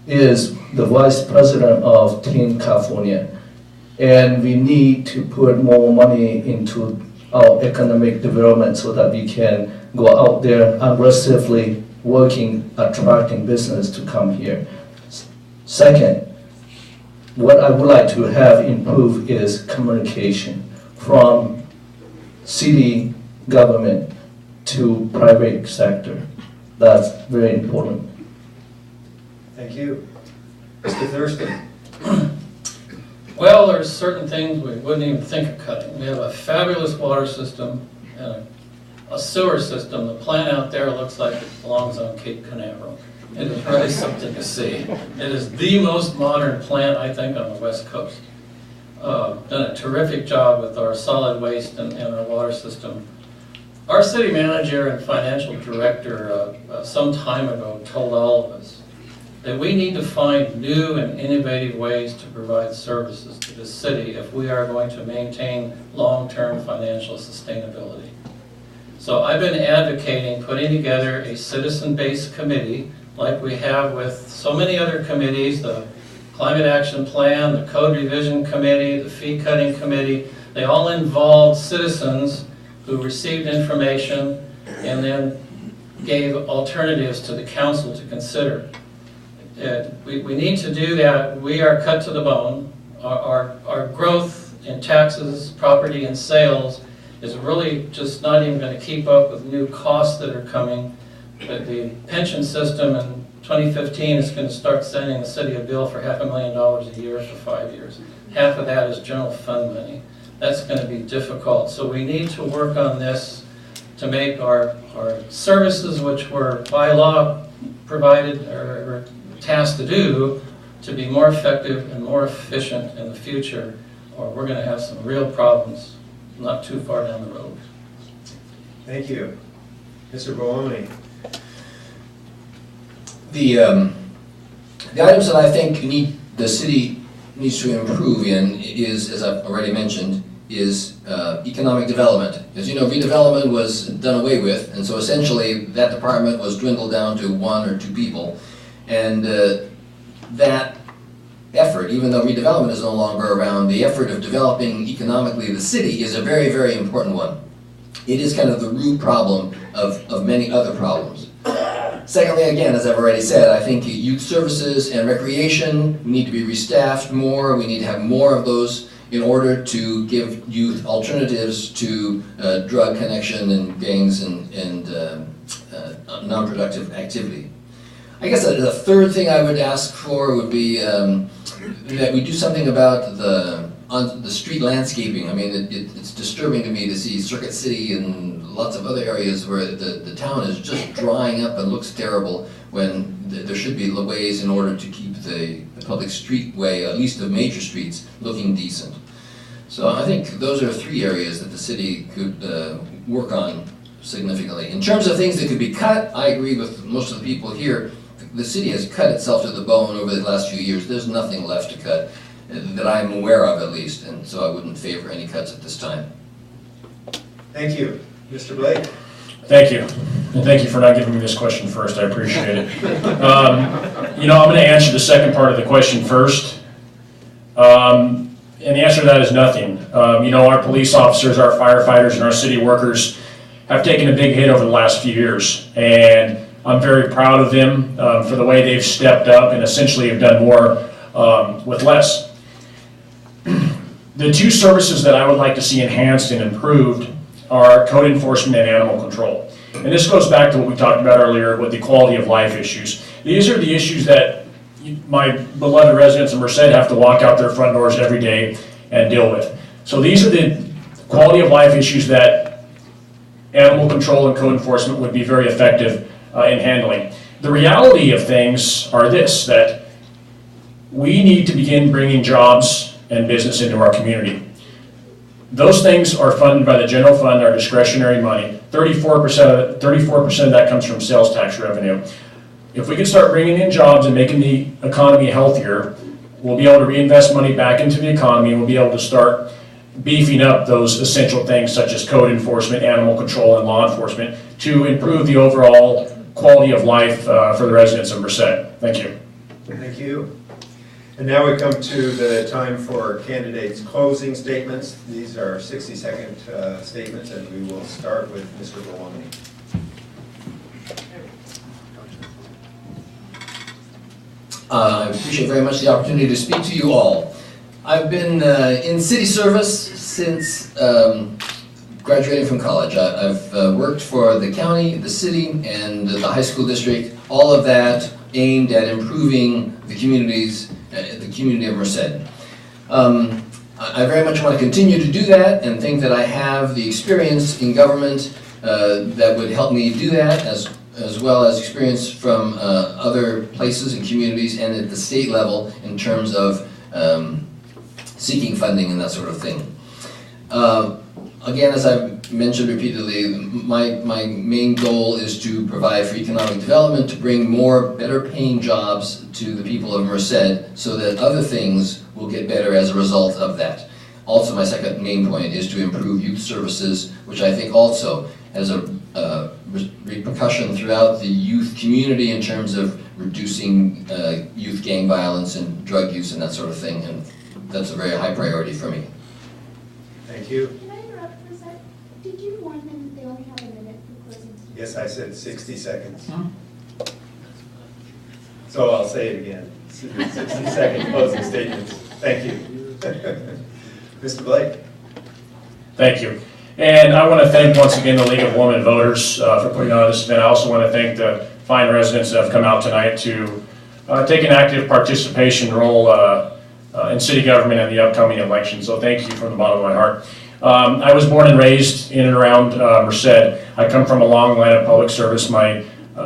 is the vice president of Team California, and we need to put more money into our economic development so that we can go out there aggressively working, attracting business to come here. Second, what I would like to have improved is communication from city government to private sector. That's very important. Thank you. Mr. Thurston. Well, there's certain things we wouldn't even think of cutting. We have a fabulous water system and a sewer system. The plant out there looks like it belongs on Cape Canaveral. It is really something to see. It is the most modern plant, I think, on the West Coast. Done a terrific job with our solid waste and our water system. Our city manager and financial director some time ago told all of us that we need to find new and innovative ways to provide services to the city if we are going to maintain long-term financial sustainability. So I've been advocating putting together a citizen-based committee like we have with so many other committees, the Climate Action Plan, the Code Revision Committee, the Fee Cutting Committee. They all involved citizens who received information and then gave alternatives to the council to consider. We need to do that. We are cut to the bone. Our growth in taxes, property, and sales is really just not even going to keep up with new costs that are coming. But the pension system and 2015 is going to start sending the city a bill for $500,000 a year for 5 years. Half of that is general fund money. That's going to be difficult. So we need to work on this to make our services, which were by law provided or tasked to do, to be more effective and more efficient in the future, or we're going to have some real problems not too far down the road. Thank you. Mr. Bologna. The items that I think the city needs to improve in is, as I've already mentioned, is economic development. As you know, redevelopment was done away with, and so essentially that department was dwindled down to 1 or 2 people. And that effort, even though redevelopment is no longer around, the effort of developing economically the city is a very, very important one. It is kind of the root problem of many other problems. Secondly, again, as I've already said, I think youth services and recreation need to be restaffed more. We need to have more of those in order to give youth alternatives to drug connection and gangs and non-productive activity. I guess the third thing I would ask for would be that we do something about the street landscaping. I mean, it's disturbing to me to see Circuit City and lots of other areas where the town is just drying up and looks terrible when there should be ways in order to keep the public streetway, at least the major streets, looking decent. So I think those are 3 areas that the city could work on significantly. In terms of things that could be cut, I agree with most of the people here. The city has cut itself to the bone over the last few years. There's nothing left to cut that I'm aware of, at least, and so I wouldn't favor any cuts at this time. Thank you. Mr. Blake? Thank you. And thank you for not giving me this question first. I appreciate it. You know, I'm going to answer the second part of the question first. And the answer to that is nothing. You know, our police officers, our firefighters, and our city workers have taken a big hit over the last few years. And I'm very proud of them for the way they've stepped up and essentially have done more with less. The 2 services that I would like to see enhanced and improved are code enforcement and animal control. And this goes back to what we talked about earlier with the quality of life issues. These are the issues that my beloved residents of Merced have to walk out their front doors every day and deal with. So these are the quality of life issues that animal control and code enforcement would be very effective in handling. The reality of things are this, that we need to begin bringing jobs and business into our community. Those things are funded by the general fund, our discretionary money. 34% of that comes from sales tax revenue. If we can start bringing in jobs and making the economy healthier, we'll be able to reinvest money back into the economy, and we'll be able to start beefing up those essential things such as code enforcement, animal control, and law enforcement to improve the overall quality of life for the residents of Merced. Thank you. Thank you. And now we come to the time for candidates' closing statements. These are 60-second statements, and we will start with Mr. Bologna. I appreciate very much the opportunity to speak to you all. I've been in city service since graduating from college. I've worked for the county, the city, and the high school district, all of that aimed at improving the community of Merced. I very much want to continue to do that and think that I have the experience in government that would help me do that, as well as experience from other places and communities and at the state level in terms of seeking funding and that sort of thing. Again, as I've mentioned repeatedly, my main goal is to provide for economic development, to bring more better paying jobs to the people of Merced so that other things will get better as a result of that. Also, my second main point is to improve youth services, which I think also has a repercussion throughout the youth community in terms of reducing youth gang violence and drug use and that sort of thing, and that's a very high priority for me. Thank you. Can I interrupt for a sec? Did you warn them they only have a minute for closing? Yes, I said 60 seconds. So I'll say it again. 60-second closing statements. Thank you. Mr. Blake. Thank you. And I want to thank once again the League of Women Voters for putting on this event. I also want to thank the fine residents that have come out tonight to take an active participation role in city government and the upcoming election. So thank you from the bottom of my heart. I was born and raised in and around Merced. I come from a long line of public service. My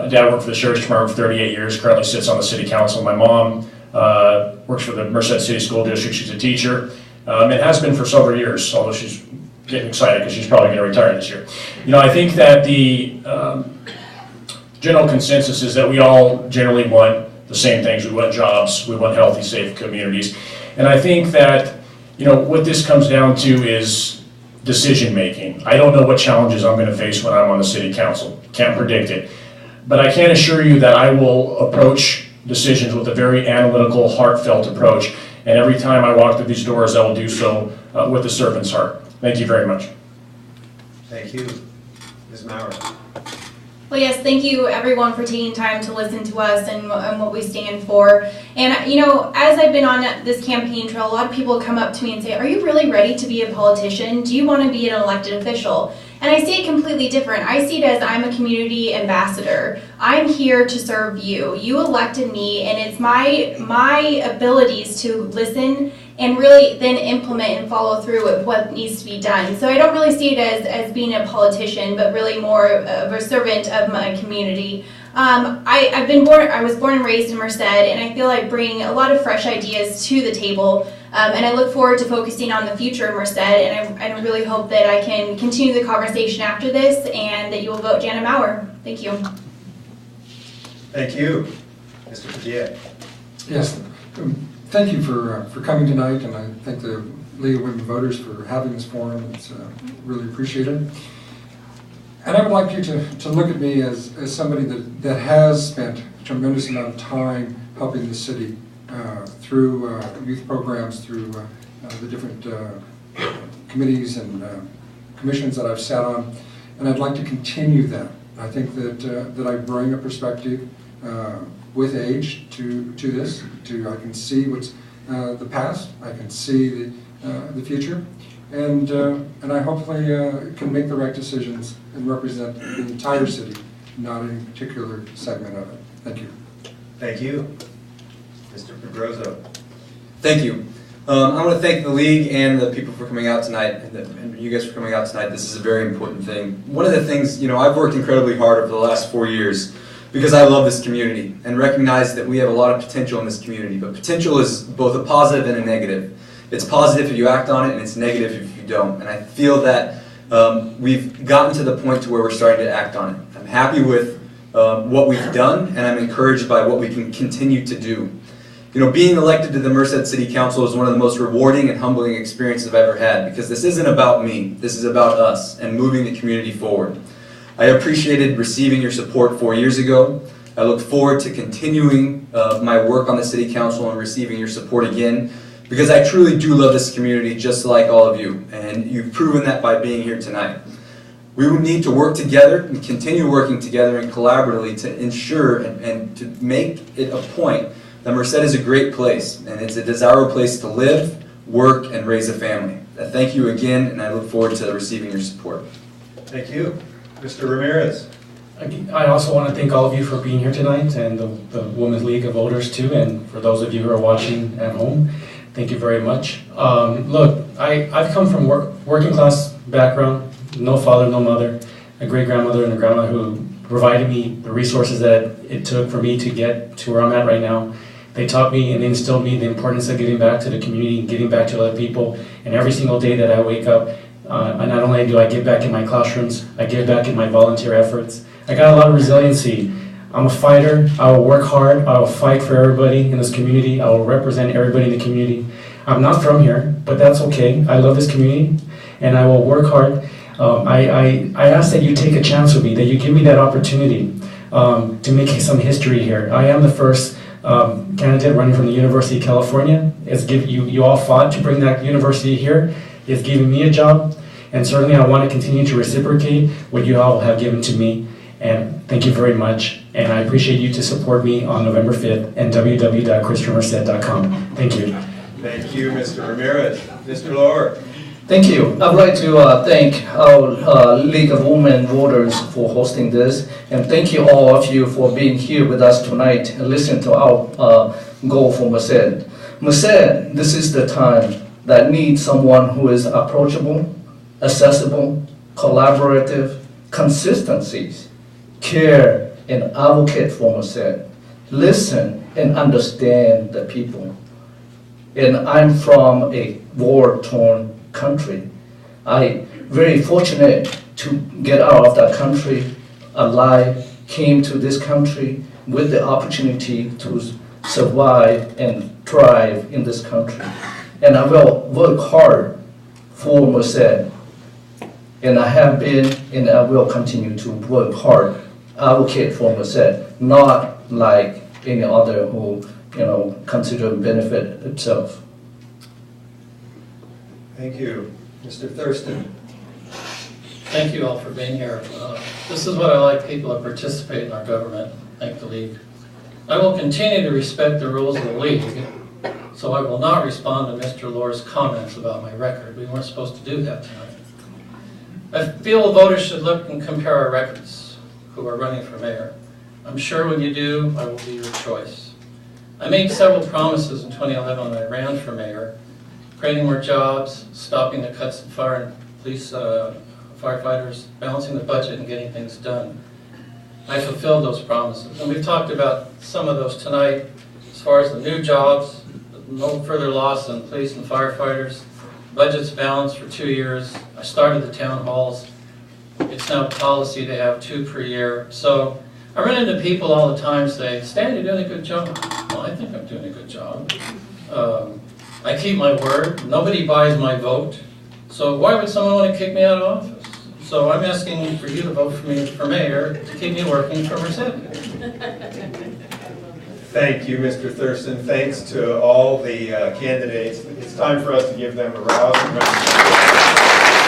dad worked for the Sheriff's Department for 38 years, currently sits on the City Council. My mom works for the Merced City School District. She's a teacher and has been for several years, although she's getting excited because she's probably going to retire this year. You know, I think that the general consensus is that we all generally want the same things. We want jobs, we want healthy, safe communities. And I think that, you know, what this comes down to is decision making. I don't know what challenges I'm going to face when I'm on the City Council. Can't predict it. But I can assure you that I will approach decisions with a very analytical, heartfelt approach. And every time I walk through these doors, I will do so with a servant's heart. Thank you very much. Thank you. Ms. Maurer. Well, yes, thank you everyone for taking time to listen to us and what we stand for. And you know, as I've been on this campaign trail, a lot of people come up to me and say, are you really ready to be a politician? Do you want to be an elected official? And I see it completely different. I see it as I'm a community ambassador. I'm here to serve you. You elected me, and it's my abilities to listen and really then implement and follow through with what needs to be done. So I don't really see it as being a politician, but really more of a servant of my community. I was born and raised in Merced, and I feel I bring a lot of fresh ideas to the table. And I look forward to focusing on the future of Merced, and I really hope that I can continue the conversation after this and that you will vote Jana Maurer. Thank you. Thank you. Mr. Padilla. Yes, thank you for coming tonight, and I thank the League of Women Voters for having this forum. It's really appreciated. And I would like you to look at me as somebody that has spent a tremendous amount of time helping the city through youth programs, through the different committees and commissions that I've sat on, and I'd like to continue that. I think that I bring a perspective with age to this. I can see what's the past, I can see the future, and I hopefully can make the right decisions and represent the entire city, not any particular segment of it. Thank you. Thank you. Mr. Pedroso. Thank you. I want to thank the League and the people for coming out tonight, and you guys for coming out tonight. This is a very important thing. One of the things, you know, I've worked incredibly hard over the last 4 years because I love this community and recognize that we have a lot of potential in this community. But potential is both a positive and a negative. It's positive if you act on it, and it's negative if you don't. And I feel that we've gotten to the point to where we're starting to act on it. I'm happy with what we've done, and I'm encouraged by what we can continue to do. You know, being elected to the Merced City Council is one of the most rewarding and humbling experiences I've ever had, because this isn't about me, this is about us and moving the community forward. I appreciated receiving your support 4 years ago. I look forward to continuing my work on the City Council and receiving your support again, because I truly do love this community just like all of you, and you've proven that by being here tonight. We will need to work together and continue working together and collaboratively to ensure and to make it a point that Merced is a great place, and it's a desirable place to live, work, and raise a family. Thank you again, and I look forward to receiving your support. Thank you. Mr. Ramirez. I also want to thank all of you for being here tonight, and the Women's League of Voters too, and for those of you who are watching at home, thank you very much. Look, I've come from working class background, no father, no mother, a great-grandmother and a grandma who provided me the resources that it took for me to get to where I'm at right now. They taught me and instilled me the importance of giving back to the community, giving back to other people, and every single day that I wake up, not only do I give back in my classrooms, I give back in my volunteer efforts. I got a lot of resiliency. I'm a fighter. I will work hard. I will fight for everybody in this community. I will represent everybody in the community. I'm not from here, but that's okay. I love this community, and I will work hard. I ask that you take a chance with me, that you give me that opportunity to make some history here. I am the first candidate running from the University of California. You all fought to bring that university here. It's giving me a job, and certainly I want to continue to reciprocate what you all have given to me. And thank you very much, and I appreciate you to support me on November 5th and www.christophermerced.com. Thank you. Thank you, Mr. Ramirez. Mr. Lohr. Thank you. I would like to thank our League of Women Voters for hosting this, and thank you all of you for being here with us tonight and listening to our goal for Merced. Merced, this is the time that needs someone who is approachable, accessible, collaborative, consistencies, care, and advocate for Merced. Listen and understand the people. And I'm from a war-torn country. I very fortunate to get out of that country alive, came to this country with the opportunity to survive and thrive in this country. And I will work hard for Merced. And I have been and I will continue to work hard, advocate for Merced, not like any other who consider benefit itself. Thank you. Mr. Thurston. Thank you all for being here. This is what I like people that participate in our government. Thank the League. I will continue to respect the rules of the League, so I will not respond to Mr. Lohr's comments about my record. We weren't supposed to do that tonight. I feel voters should look and compare our records who are running for mayor. I'm sure when you do, I will be your choice. I made several promises in 2011 when I ran for mayor, creating more jobs, stopping the cuts in fire and police firefighters, balancing the budget and getting things done. I fulfilled those promises, and we've talked about some of those tonight. As far as the new jobs, no further loss in police and firefighters, budget's balanced for 2 years. I started the town halls. It's now policy to have 2 per year. So I run into people all the time saying, Stan, you're doing a good job. Well, I think I'm doing a good job. I keep my word. Nobody buys my vote. So why would someone want to kick me out of office? So I'm asking for you to vote for me for mayor to keep me working for Merced. Thank you, Mr. Thurston. Thanks to all the candidates. It's time for us to give them a rousing round of applause.